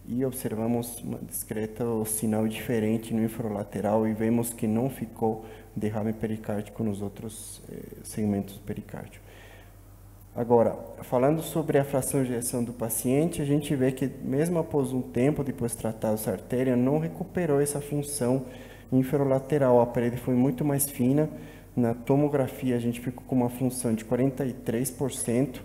F: e observamos uma discreta sinal diferente no infralateral, e vemos que não ficou derrame pericárdico nos outros segmentos do pericárdio. Agora, falando sobre a fração de ejeção do paciente, a gente vê que mesmo após um tempo depois de tratar essa artéria, não recuperou essa função infralateral, a parede foi muito mais fina. Na tomografia, a gente ficou com uma função de 43%,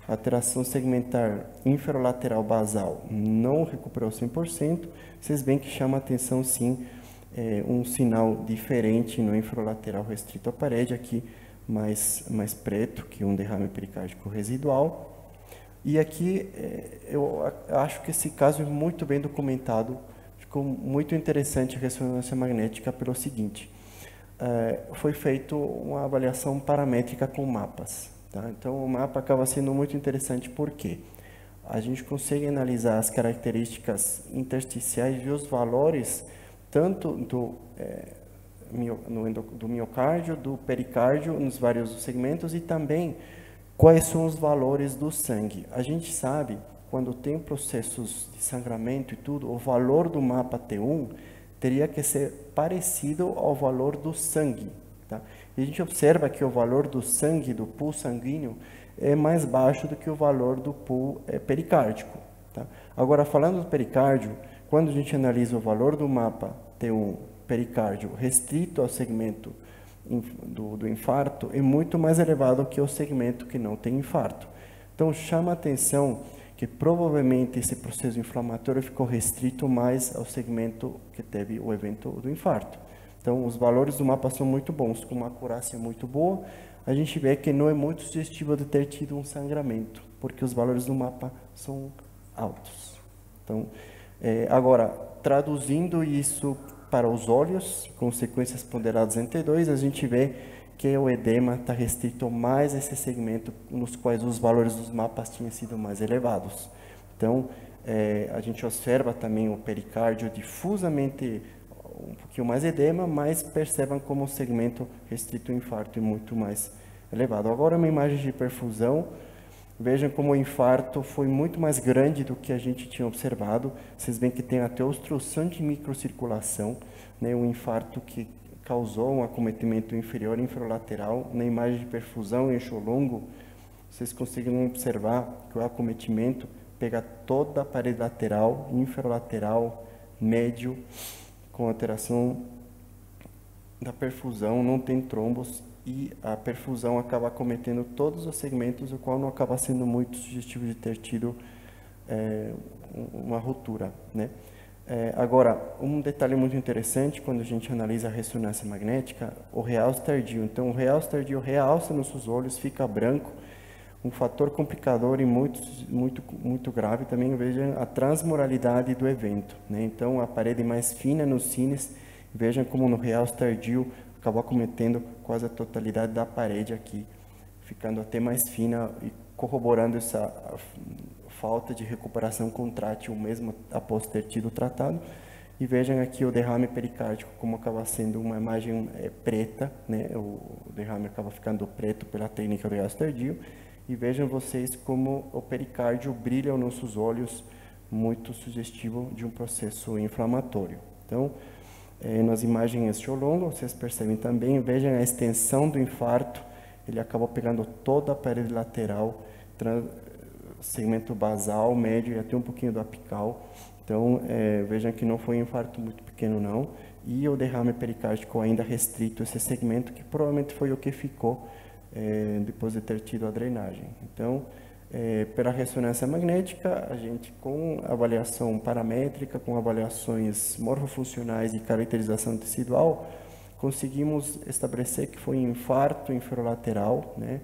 F: alteração segmentar infralateral basal não recuperou 100%. Vocês veem que chama a atenção, sim, um sinal diferente no infralateral restrito à parede, aqui mais preto, que um derrame pericárdico residual. E aqui, eu acho que esse caso é muito bem documentado, ficou muito interessante a ressonância magnética pelo seguinte: foi feita uma avaliação paramétrica com mapas, tá? Então, o mapa acaba sendo muito interessante porque a gente consegue analisar as características intersticiais e os valores tanto do miocárdio, do pericárdio, nos vários segmentos, e também quais são os valores do sangue. A gente sabe, quando tem processos de sangramento e tudo, o valor do mapa T1 teria que ser parecido ao valor do sangue, tá? E a gente observa que o valor do sangue, do pool sanguíneo, é mais baixo do que o valor do pool pericárdico, tá? Agora, falando do pericárdio, quando a gente analisa o valor do mapa T1 pericárdio restrito ao segmento do infarto, é muito mais elevado que o segmento que não tem infarto. Então, chama a atenção que provavelmente esse processo inflamatório ficou restrito mais ao segmento que teve o evento do infarto. Então, os valores do mapa são muito bons, com uma acurácia muito boa. A gente vê que não é muito sugestivo de ter tido um sangramento, porque os valores do mapa são altos. Então, agora, traduzindo isso para os olhos, consequências ponderadas em T2, a gente vê que o edema está restrito mais a esse segmento nos quais os valores dos mapas tinham sido mais elevados. Então, a gente observa também o pericárdio difusamente um pouquinho mais edema, mas percebam como o segmento restrito ao infarto é muito mais elevado. Agora, uma imagem de perfusão. Vejam como o infarto foi muito mais grande do que a gente tinha observado. Vocês veem que tem até obstrução de microcirculação, né? Um infarto que causou um acometimento inferior infralateral. Na imagem de perfusão em eixo longo, vocês conseguem observar que o acometimento pega toda a parede lateral, inferolateral, médio, com alteração da perfusão, não tem trombos e a perfusão acaba acometendo todos os segmentos, o qual não acaba sendo muito sugestivo de ter tido uma ruptura, né? Agora, um detalhe muito interessante quando a gente analisa a ressonância magnética, o realce tardio. Então, o realce tardio realça nossos olhos, fica branco. Um fator complicador e muito grave também, vejam a transmoralidade do evento, né? Então, a parede mais fina nos cines, vejam como no realce tardio acabou acometendo quase a totalidade da parede aqui, ficando até mais fina e corroborando essa falta de recuperação contrátil mesmo após ter tido tratado. E vejam aqui o derrame pericárdico, como acaba sendo uma imagem preta, né? O derrame acaba ficando preto pela técnica do realce tardio. E vejam vocês como o pericárdio brilha aos nossos olhos, muito sugestivo de um processo inflamatório. Então, nas imagens Cholongo, vocês percebem também, vejam a extensão do infarto, ele acabou pegando toda a parede lateral, segmento basal, médio e até um pouquinho do apical. Então, vejam que não foi um infarto muito pequeno não, e o derrame pericárdico ainda restrito, esse segmento que provavelmente foi o que ficou depois de ter tido a drenagem. Então, pela ressonância magnética, a gente com avaliação paramétrica, com avaliações morfofuncionais e caracterização tecidual, conseguimos estabelecer que foi um infarto inferolateral, né,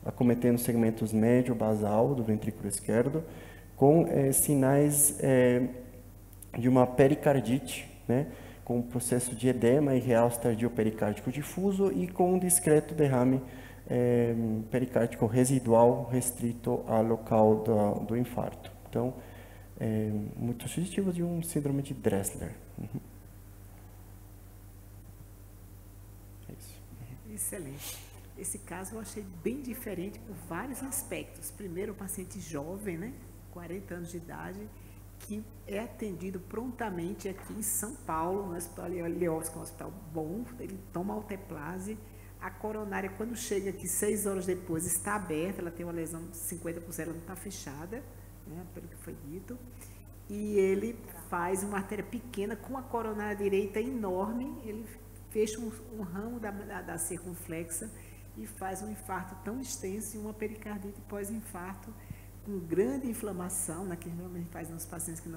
F: acometendo segmentos médio basal do ventrículo esquerdo, com sinais de uma pericardite, né, com um processo de edema e realce tardio pericárdico difuso e com um discreto derrame pericárdico residual restrito ao local do infarto. Então, muito sugestivo de um síndrome de Dressler. É isso.
C: Excelente. Esse caso eu achei bem diferente por vários aspectos. Primeiro, um paciente jovem, né, 40 anos de idade, que é atendido prontamente aqui em São Paulo, no Hospital Heliópolis, que é um hospital bom, ele toma alteplase. A coronária, quando chega aqui 6 horas depois, está aberta, ela tem uma lesão de 50%, ela não está fechada, né, pelo que foi dito. E ele faz uma artéria pequena com a coronária direita enorme, ele fecha um ramo da circunflexa e faz um infarto tão extenso e uma pericardite pós-infarto com grande inflamação, né, que normalmente faz nos pacientes que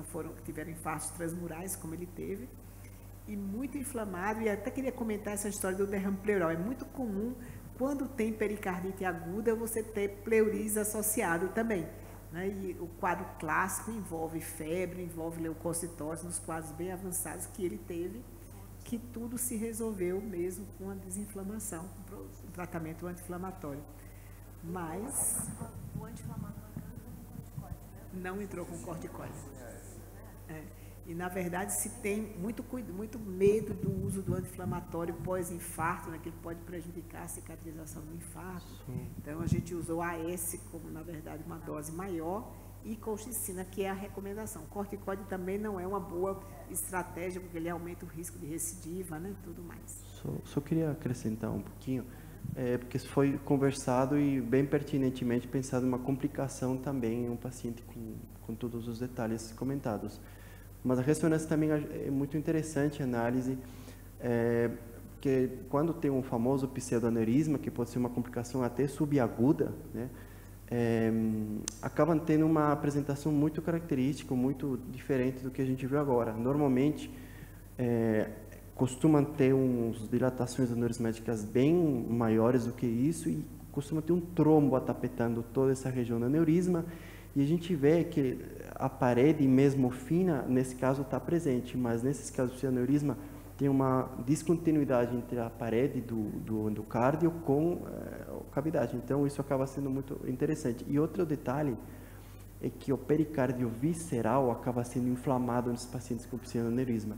C: tiveram infartos transmurais, como ele teve, e muito inflamado. E até queria comentar essa história do derrame pleural. É muito comum, quando tem pericardite aguda, você ter pleurise associado também, né? E o quadro clássico envolve febre, envolve leucocitose, nos quadros bem avançados que ele teve, que tudo se resolveu mesmo com a desinflamação, com o tratamento anti-inflamatório. Mas
A: O anti-inflamatório
C: não entrou com corticoide. E, na verdade, se tem muito medo do uso do anti-inflamatório pós-infarto, né, que ele pode prejudicar a cicatrização do infarto. Sim. Então, a gente usou AS como, na verdade, uma dose maior e colchicina, que é a recomendação. Corticoide também não é uma boa estratégia, porque ele aumenta o risco de recidiva, né, tudo mais.
F: Só queria acrescentar um pouquinho, porque isso foi conversado e bem pertinentemente pensado uma complicação também em um paciente com todos os detalhes comentados. Mas a ressonância também é muito interessante a análise, porque quando tem um famoso pseudoaneurisma, que pode ser uma complicação até subaguda, né, acabam tendo uma apresentação muito característica, muito diferente do que a gente viu agora. Normalmente, costumam ter uns dilatações aneurismáticas bem maiores do que isso e costuma ter um trombo atapetando toda essa região do aneurisma, e a gente vê que a parede mesmo fina, nesse caso, está presente, mas nesses casos de aneurisma tem uma descontinuidade entre a parede do endocárdio com a cavidade. Então, isso acaba sendo muito interessante. E outro detalhe é que o pericárdio visceral acaba sendo inflamado nos pacientes com pseudoaneurisma.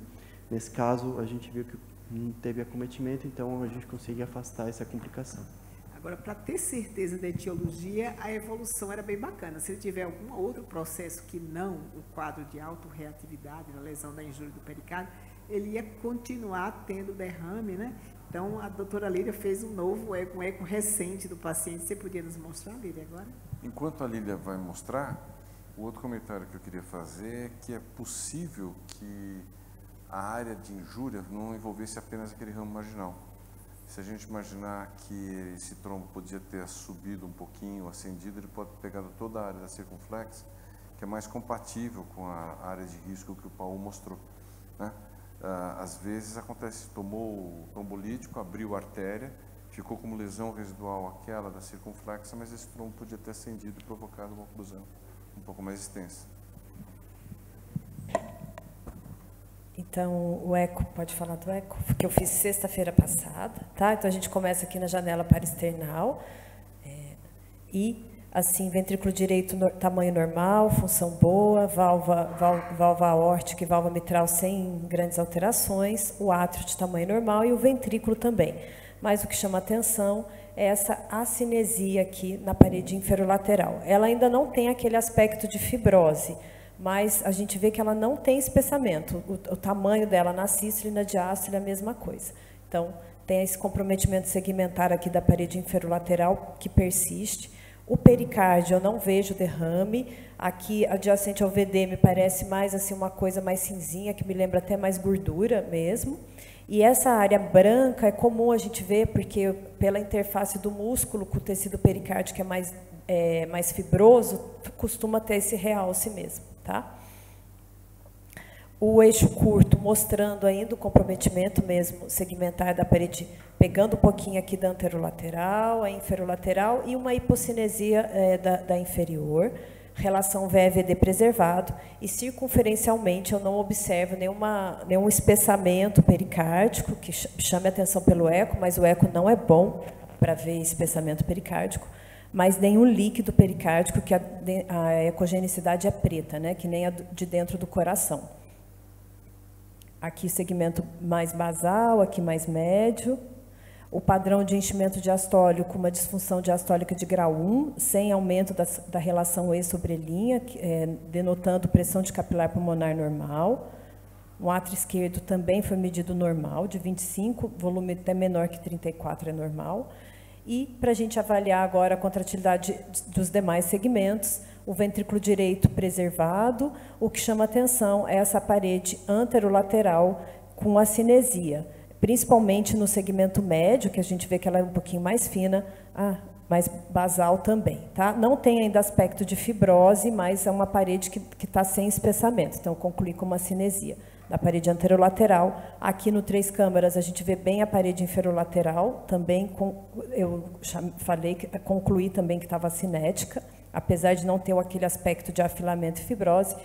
F: Nesse caso, a gente viu que não teve acometimento, então a gente consegue afastar essa complicação.
C: Agora, para ter certeza da etiologia, a evolução era bem bacana. Se ele tiver algum outro processo que não o quadro de autorreatividade, na lesão da injúria do pericárdio, ele ia continuar tendo derrame, né? Então, a doutora Lília fez um novo eco, um eco recente do paciente. Você podia nos mostrar, Lília, agora?
B: Enquanto a Lília vai mostrar, o outro comentário que eu queria fazer é que é possível que a área de injúria não envolvesse apenas aquele ramo marginal. Se a gente imaginar que esse trombo podia ter subido um pouquinho, ascendido, ele pode ter pegado toda a área da circunflexa, que é mais compatível com a área de risco que o Paulo mostrou, né? Às vezes acontece, tomou o trombolítico, abriu a artéria, ficou como lesão residual aquela da circunflexa, mas esse trombo podia ter ascendido e provocado uma oclusão um pouco mais extensa.
J: Então, o eco, pode falar do eco? Que eu fiz sexta-feira passada, tá? Então, a gente começa aqui na janela parasternal, e, assim, ventrículo direito, tamanho normal, função boa, válvula aórtica e válvula mitral sem grandes alterações, o átrio de tamanho normal e o ventrículo também. Mas o que chama atenção é essa acinesia aqui na parede inferolateral. Ela ainda não tem aquele aspecto de fibrose, mas a gente vê que ela não tem espessamento. O tamanho dela na sístole e na diástole é a mesma coisa. Então, tem esse comprometimento segmentar aqui da parede inferolateral que persiste. O pericárdio, eu não vejo derrame. Aqui, adjacente ao VD, me parece mais assim uma coisa mais cinzinha, que me lembra até mais gordura mesmo. E essa área branca é comum a gente ver, porque pela interface do músculo com o tecido pericárdio, que é mais fibroso, costuma ter esse realce mesmo, tá? O eixo curto mostrando ainda o comprometimento mesmo segmentar da parede, pegando um pouquinho aqui da anterolateral, a inferolateral, e uma hipocinesia da inferior, relação VE-VD preservado, e circunferencialmente eu não observo nenhum espessamento pericárdico, que chame a atenção pelo eco, mas o eco não é bom para ver espessamento pericárdico, mas nenhum líquido pericárdico, que a ecogenicidade é preta, né, que nem a de dentro do coração. Aqui segmento mais basal, aqui mais médio. O padrão de enchimento diastólico com uma disfunção diastólica de grau 1, sem aumento da relação E/linha, denotando pressão de capilar pulmonar normal. O átrio esquerdo também foi medido normal, de 25, volume até menor que 34 é normal. E, para a gente avaliar agora a contratilidade dos demais segmentos, o ventrículo direito preservado, o que chama atenção é essa parede anterolateral com acinesia, principalmente no segmento médio, que a gente vê que ela é um pouquinho mais fina, mais basal também, tá? Não tem ainda aspecto de fibrose, mas é uma parede que está sem espessamento, então eu concluí com uma acinesia da parede anterolateral. Aqui no 3 câmaras a gente vê bem a parede inferolateral, também eu concluí também que estava cinética, apesar de não ter aquele aspecto de afilamento e fibrose.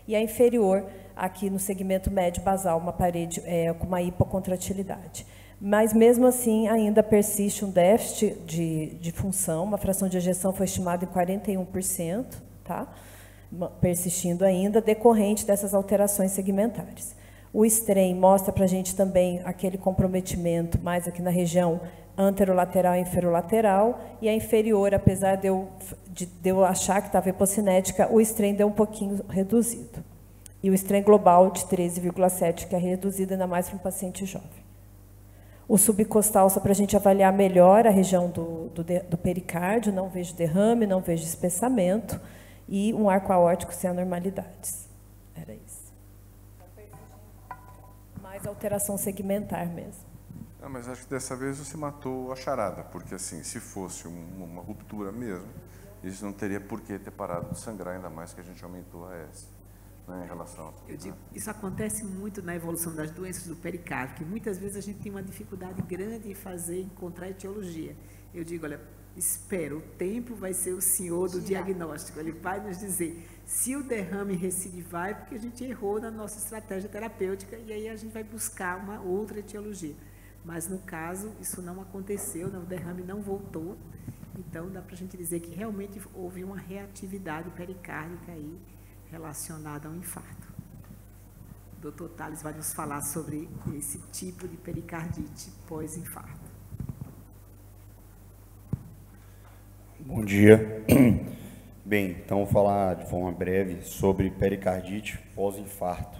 J: E a inferior, aqui no segmento médio basal, uma parede com uma hipocontratilidade. Mas, mesmo assim, ainda persiste um déficit de função, uma fração de ejeção foi estimada em 41%, tá? Persistindo ainda, decorrente dessas alterações segmentares. O strain mostra para a gente também aquele comprometimento mais aqui na região anterolateral e inferolateral, e a inferior, apesar de eu achar que estava hipocinética, o strain deu um pouquinho reduzido. E o strain global de 13,7, que é reduzido ainda mais para um paciente jovem. O subcostal, só para a gente avaliar melhor a região do pericárdio, não vejo derrame, não vejo espessamento, e um arco aórtico sem anormalidades. Era isso. Mais alteração segmentar mesmo.
B: Não, mas acho que dessa vez você matou a charada, porque assim, se fosse uma ruptura mesmo, isso não teria por que ter parado de sangrar, ainda mais que a gente aumentou a S, né, em relação a...
C: Eu digo, isso acontece muito na evolução das doenças do pericárdio, que muitas vezes a gente tem uma dificuldade grande em encontrar etiologia. Eu digo, olha, espera, o tempo vai ser o senhor do diagnóstico, ele vai nos dizer se o derrame recidivar é porque a gente errou na nossa estratégia terapêutica, e aí a gente vai buscar uma outra etiologia. Mas, no caso, isso não aconteceu, o derrame não voltou, então dá para a gente dizer que realmente houve uma reatividade pericárdica aí relacionada ao infarto. O Dr. Thales vai nos falar sobre esse tipo de pericardite pós-infarto.
K: Bom dia. Bem, então vou falar de forma breve sobre pericardite pós-infarto.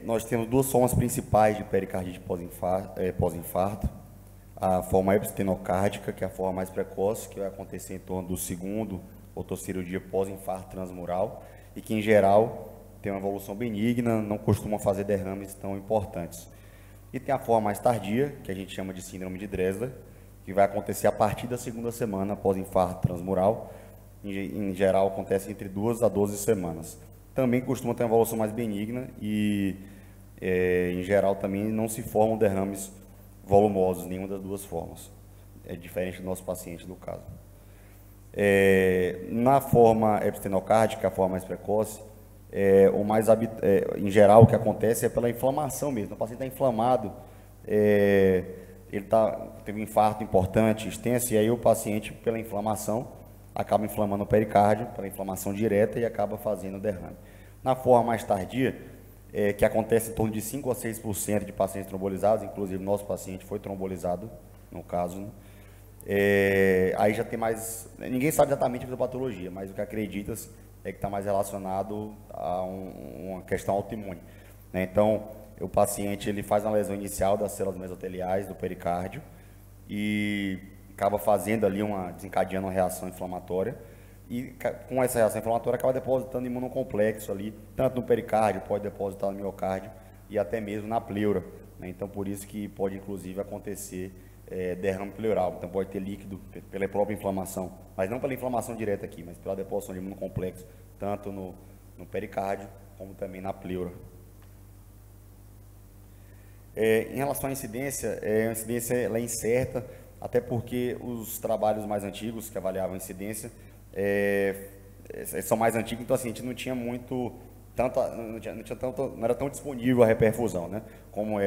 K: Nós temos duas formas principais de pericardite pós-infarto. A forma epistenocárdica, que é a forma mais precoce, que vai acontecer em torno do segundo ou terceiro dia pós-infarto transmural, e que, em geral, tem uma evolução benigna, não costuma fazer derrames tão importantes. E tem a forma mais tardia, que a gente chama de síndrome de Dressler, que vai acontecer a partir da segunda semana após infarto transmural. Em geral, acontece entre 2 a 12 semanas. Também costuma ter uma evolução mais benigna e, em geral, também não se formam derrames volumosos, nenhuma das duas formas. É diferente do nosso paciente, do caso. Na forma epistenocárdica, a forma mais precoce, em geral, o que acontece é pela inflamação mesmo. O paciente está inflamado, ele teve um infarto importante, extenso, e aí o paciente, pela inflamação, acaba inflamando o pericárdio, pela inflamação direta, e acaba fazendo derrame. Na forma mais tardia, que acontece em torno de 5 a 6% de pacientes trombolizados, inclusive nosso paciente foi trombolizado, no caso, né? Aí já tem mais... Ninguém sabe exatamente a patologia, mas o que acredita-se é que está mais relacionado a uma questão autoimune, né? Então, o paciente ele faz uma lesão inicial das células mesoteliais do pericárdio e acaba fazendo ali desencadeando uma reação inflamatória, e com essa reação inflamatória acaba depositando imunocomplexo ali, tanto no pericárdio, pode depositar no miocárdio e até mesmo na pleura, né? Então, por isso que pode, inclusive, acontecer derrame pleural. Então, pode ter líquido pela própria inflamação, mas não pela inflamação direta aqui, mas pela deposição de imunocomplexo, tanto no pericárdio, como também na pleura. Em relação à incidência, a incidência ela é incerta, até porque os trabalhos mais antigos que avaliavam a incidência são mais antigos, então assim, a gente não tinha não era tão disponível a reperfusão, né, como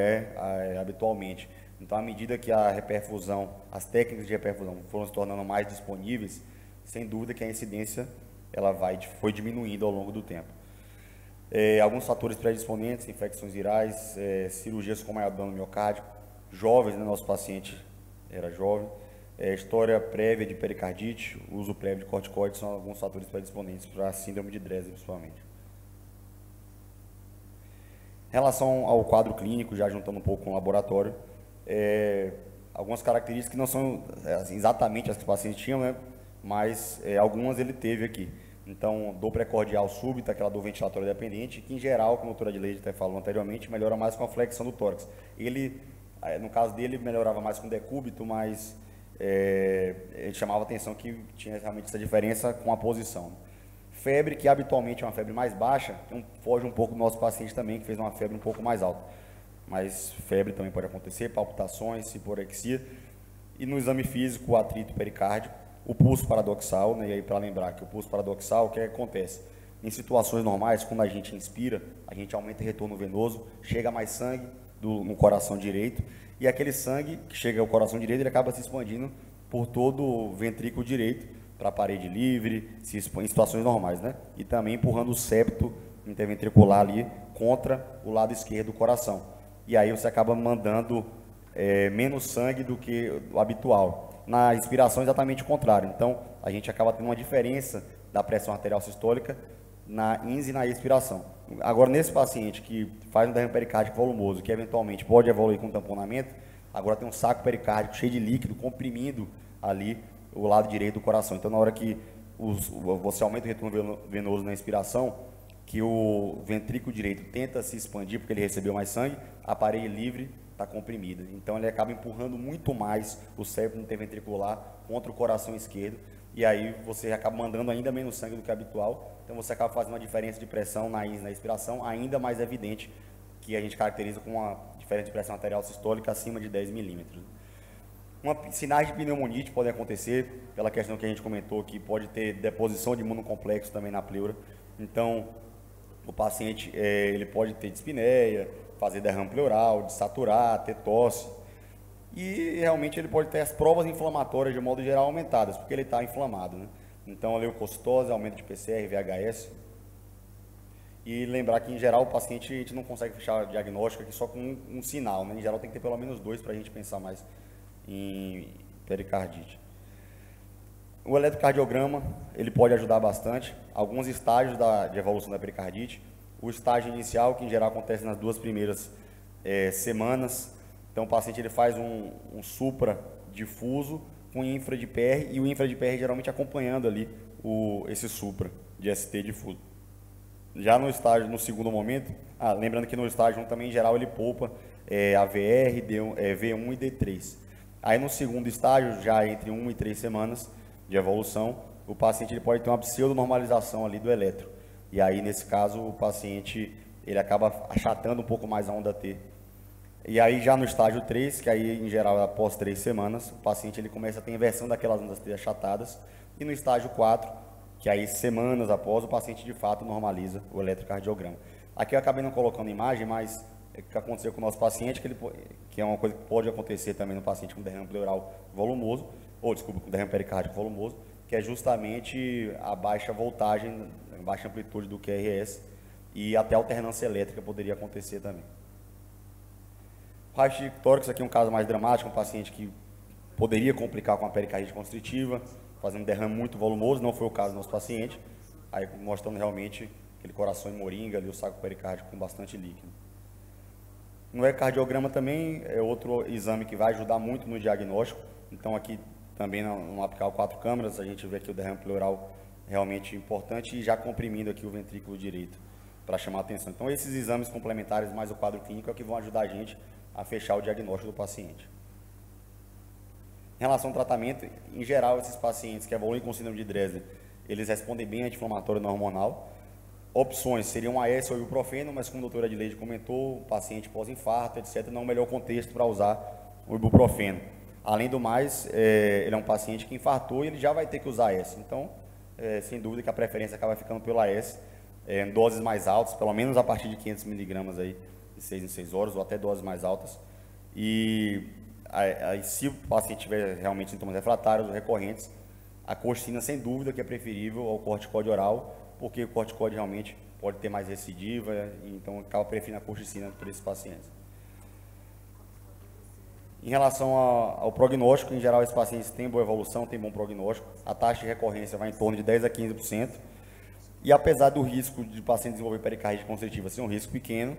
K: habitualmente. Então, à medida que a reperfusão, as técnicas de reperfusão foram se tornando mais disponíveis, sem dúvida que a incidência foi diminuindo ao longo do tempo. Alguns fatores predisponentes, infecções virais, cirurgias com maior miocárdio, jovens, né, nosso paciente era jovem, história prévia de pericardite, uso prévio de corticoides são alguns fatores predisponentes para a síndrome de Dressler, principalmente. Em relação ao quadro clínico, já juntando um pouco com o laboratório, algumas características que não são exatamente as que o paciente tinha, né, mas algumas ele teve aqui. Então, dor precordial súbita, aquela dor ventilatória dependente, que em geral, como a doutora Adileide até falou anteriormente, melhora mais com a flexão do tórax. Ele, no caso dele, melhorava mais com decúbito, mas ele chamava a atenção que tinha realmente essa diferença com a posição. Febre, que habitualmente é uma febre mais baixa, foge um pouco do nosso paciente também, que fez uma febre um pouco mais alta. Mas febre também pode acontecer, palpitações, hiporexia. E no exame físico, o atrito pericárdico, o pulso paradoxal, né? E aí para lembrar que o pulso paradoxal, o que acontece? Em situações normais, quando a gente inspira, a gente aumenta o retorno venoso, chega mais sangue no coração direito, e aquele sangue que chega ao coração direito, ele acaba se expandindo por todo o ventrículo direito, para a parede livre, em situações normais, né? E também empurrando o septo interventricular ali contra o lado esquerdo do coração. E aí você acaba mandando menos sangue do que o habitual. Na inspiração é exatamente o contrário. Então, a gente acaba tendo uma diferença da pressão arterial sistólica na ins e na expiração. Agora, nesse paciente que faz um derrame pericárdico volumoso, que eventualmente pode evoluir com tamponamento, agora tem um saco pericárdico cheio de líquido, comprimindo ali o lado direito do coração. Então, na hora que você aumenta o retorno venoso na inspiração, que o ventrículo direito tenta se expandir porque ele recebeu mais sangue, a parede livre está comprimida. Então, ele acaba empurrando muito mais o septo interventricular contra o coração esquerdo, e aí você acaba mandando ainda menos sangue do que habitual. Então, você acaba fazendo uma diferença de pressão na expiração ainda mais evidente, que a gente caracteriza com uma diferença de pressão arterial sistólica acima de 10 milímetros. Sinais de pneumonite podem acontecer, pela questão que a gente comentou, que pode ter deposição de imunocomplexo também na pleura. Então, o paciente ele pode ter dispneia, fazer derrame pleural, desaturar, ter tosse. E realmente ele pode ter as provas inflamatórias, de modo geral, aumentadas, porque ele está inflamado, né? Então, a leucocitose, aumento de PCR, VHS. E lembrar que, em geral, o paciente, a gente não consegue fechar o diagnóstico aqui só com um sinal, né? Em geral, tem que ter pelo menos 2 para a gente pensar mais em pericardite. O eletrocardiograma, ele pode ajudar bastante. Alguns estágios de evolução da pericardite, o estágio inicial, que em geral acontece nas 2 primeiras semanas. Então, o paciente ele faz um supra difuso com infra de PR, e o infra de PR geralmente acompanhando ali esse supra de ST difuso. Já no estágio, no segundo momento, lembrando que no estágio 1 também, em geral, ele poupa AVR, V1 e D3. Aí no segundo estágio, já entre 1 e 3 semanas de evolução, o paciente ele pode ter uma pseudonormalização ali do eletro. E aí, nesse caso, o paciente ele acaba achatando um pouco mais a onda T. E aí, já no estágio 3, que aí, em geral, após 3 semanas, o paciente ele começa a ter inversão daquelas ondas T achatadas. E no estágio 4, que aí, semanas após, o paciente, de fato, normaliza o eletrocardiograma. Aqui eu acabei não colocando imagem, mas o que aconteceu com o nosso paciente, que é uma coisa que pode acontecer também no paciente com derrame pleural volumoso, com derrame pericárdico volumoso, que é justamente a baixa voltagem, a baixa amplitude do QRS, e até alternância elétrica poderia acontecer também. O raio-x de tórax aqui é um caso mais dramático, um paciente que poderia complicar com a pericardite constritiva, fazendo derrame muito volumoso, não foi o caso do nosso paciente, aí mostrando realmente aquele coração em moringa, ali, o saco pericárdico com bastante líquido. No ecocardiograma também é outro exame que vai ajudar muito no diagnóstico. Então aqui também no apical 4 câmeras, a gente vê aqui o derrame pleural realmente importante e já comprimindo aqui o ventrículo direito para chamar a atenção. Então esses exames complementares mais o quadro clínico é o que vão ajudar a gente a fechar o diagnóstico do paciente. Em relação ao tratamento, em geral esses pacientes que evoluem com síndrome de Dressler, eles respondem bem a anti-inflamatório não hormonal. Opções seriam AS ou ibuprofeno, mas como a doutora Adileide comentou, o paciente pós-infarto, etc., não é o melhor contexto para usar o ibuprofeno. Além do mais, ele é um paciente que infartou e ele já vai ter que usar AS. Então, sem dúvida que a preferência acaba ficando pelo AS, em doses mais altas, pelo menos a partir de 500 miligramas aí, de 6 em 6 horas, ou até doses mais altas. E aí, se o paciente tiver realmente sintomas refratários ou recorrentes, a colchicina, sem dúvida, que é preferível ao corticóide oral, porque o corticóide realmente pode ter mais recidiva, então acaba preferindo a colchicina para esses pacientes. Em relação ao prognóstico, em geral, esses pacientes têm boa evolução, têm bom prognóstico, a taxa de recorrência vai em torno de 10 a 15%, e apesar do risco de o paciente desenvolver pericardite constritiva ser um risco pequeno,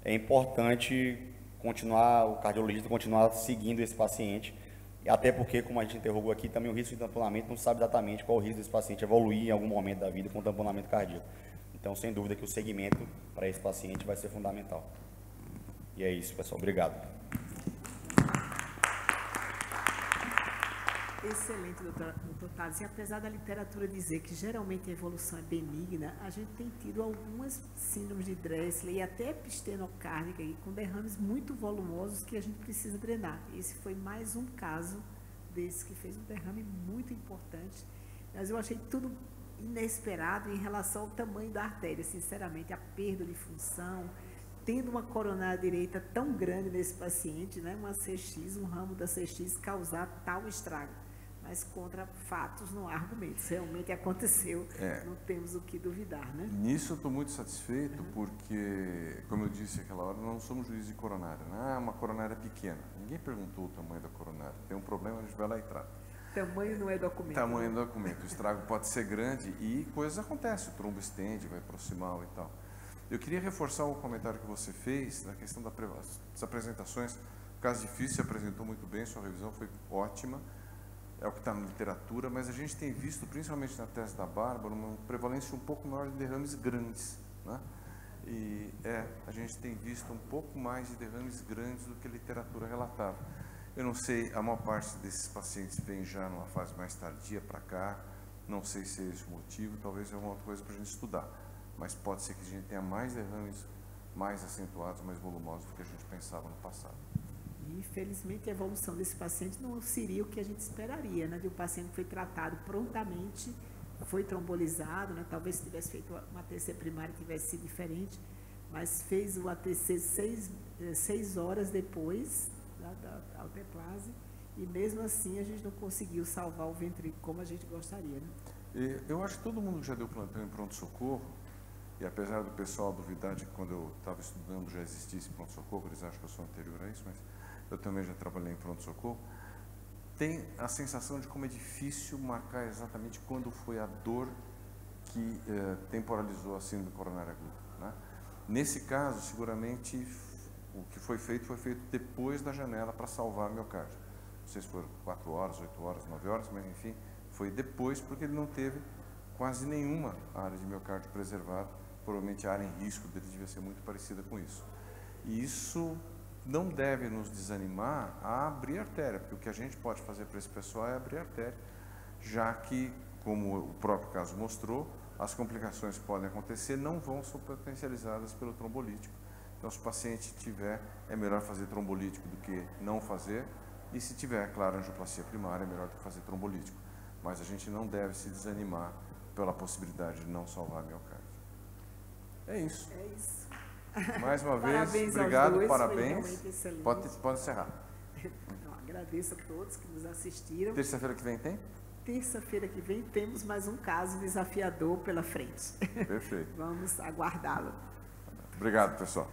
K: é importante o cardiologista continuar seguindo esse paciente, até porque, como a gente interrogou aqui, também o risco de tamponamento não sabe exatamente qual o risco desse paciente evoluir em algum momento da vida com tamponamento cardíaco. Então, sem dúvida que o segmento para esse paciente vai ser fundamental. E é isso, pessoal. Obrigado.
C: Excelente, doutor Thales. E apesar da literatura dizer que geralmente a evolução é benigna, a gente tem tido algumas síndromes de Dressler e até epistenocárdica com derrames muito volumosos que a gente precisa drenar. Esse foi mais um caso desse que fez um derrame muito importante. Mas eu achei tudo inesperado em relação ao tamanho da artéria, sinceramente, a perda de função, tendo uma coronária direita tão grande nesse paciente, né, uma CX, um ramo da CX causar tal estrago. Mas contra fatos não há argumentos. Realmente aconteceu, não temos o que duvidar, né?
B: Nisso eu estou muito satisfeito, porque, como eu disse aquela hora, não somos juízes de coronária. Uma coronária pequena. Ninguém perguntou o tamanho da coronária. Tem um problema, a gente vai lá e trata.
C: Tamanho não é documento.
B: Tamanho não é documento. O estrago pode ser grande e coisas acontecem. O trombo estende, vai proximal e tal. Eu queria reforçar o comentário que você fez na questão das apresentações. O caso difícil se apresentou muito bem, sua revisão foi ótima. É o que está na literatura, mas a gente tem visto, principalmente na tese da Bárbara, uma prevalência um pouco maior de derrames grandes, né? E a gente tem visto um pouco mais de derrames grandes do que a literatura relatava. Eu não sei, a maior parte desses pacientes vem já numa fase mais tardia para cá, não sei se é esse o motivo, talvez é uma outra coisa para a gente estudar, mas pode ser que a gente tenha mais derrames mais acentuados, mais volumosos do que a gente pensava no passado.
C: E, infelizmente, a evolução desse paciente não seria o que a gente esperaria, né? De um paciente que foi tratado prontamente, foi trombolizado, né? Talvez se tivesse feito uma ATC primária tivesse sido diferente, mas fez o ATC 6 horas depois da alteplase, e mesmo assim a gente não conseguiu salvar o ventrículo como a gente gostaria, né?
B: Eu acho que todo mundo que já deu plantão em pronto-socorro, e apesar do pessoal duvidar de que quando eu estava estudando já existisse pronto-socorro, eles acham que eu sou anterior a isso, mas eu também já trabalhei em pronto-socorro, tem a sensação de como é difícil marcar exatamente quando foi a dor que temporalizou a síndrome coronária aguda, né? Nesse caso, seguramente, o que foi feito depois da janela para salvar o miocárdio. Não sei se foram 4 horas, 8 horas, 9 horas, mas enfim, foi depois porque ele não teve quase nenhuma área de miocárdio preservada. Provavelmente a área em risco dele devia ser muito parecida com isso. E isso não deve nos desanimar a abrir artéria, porque o que a gente pode fazer para esse pessoal é abrir artéria, já que, como o próprio caso mostrou, as complicações que podem acontecer não vão ser potencializadas pelo trombolítico. Então, se o paciente tiver, é melhor fazer trombolítico do que não fazer, e se tiver, claro, angioplastia primária, é melhor do que fazer trombolítico. Mas a gente não deve se desanimar pela possibilidade de não salvar a miocárdio. É isso.
C: É isso.
B: Mais uma vez,
C: Parabéns
B: obrigado,
C: aos dois,
B: parabéns. Pode encerrar.
C: Eu agradeço a todos que nos assistiram.
B: Terça-feira que vem tem?
C: Terça-feira que vem temos mais um caso desafiador pela frente.
B: Perfeito.
C: Vamos aguardá-lo.
B: Obrigado, pessoal.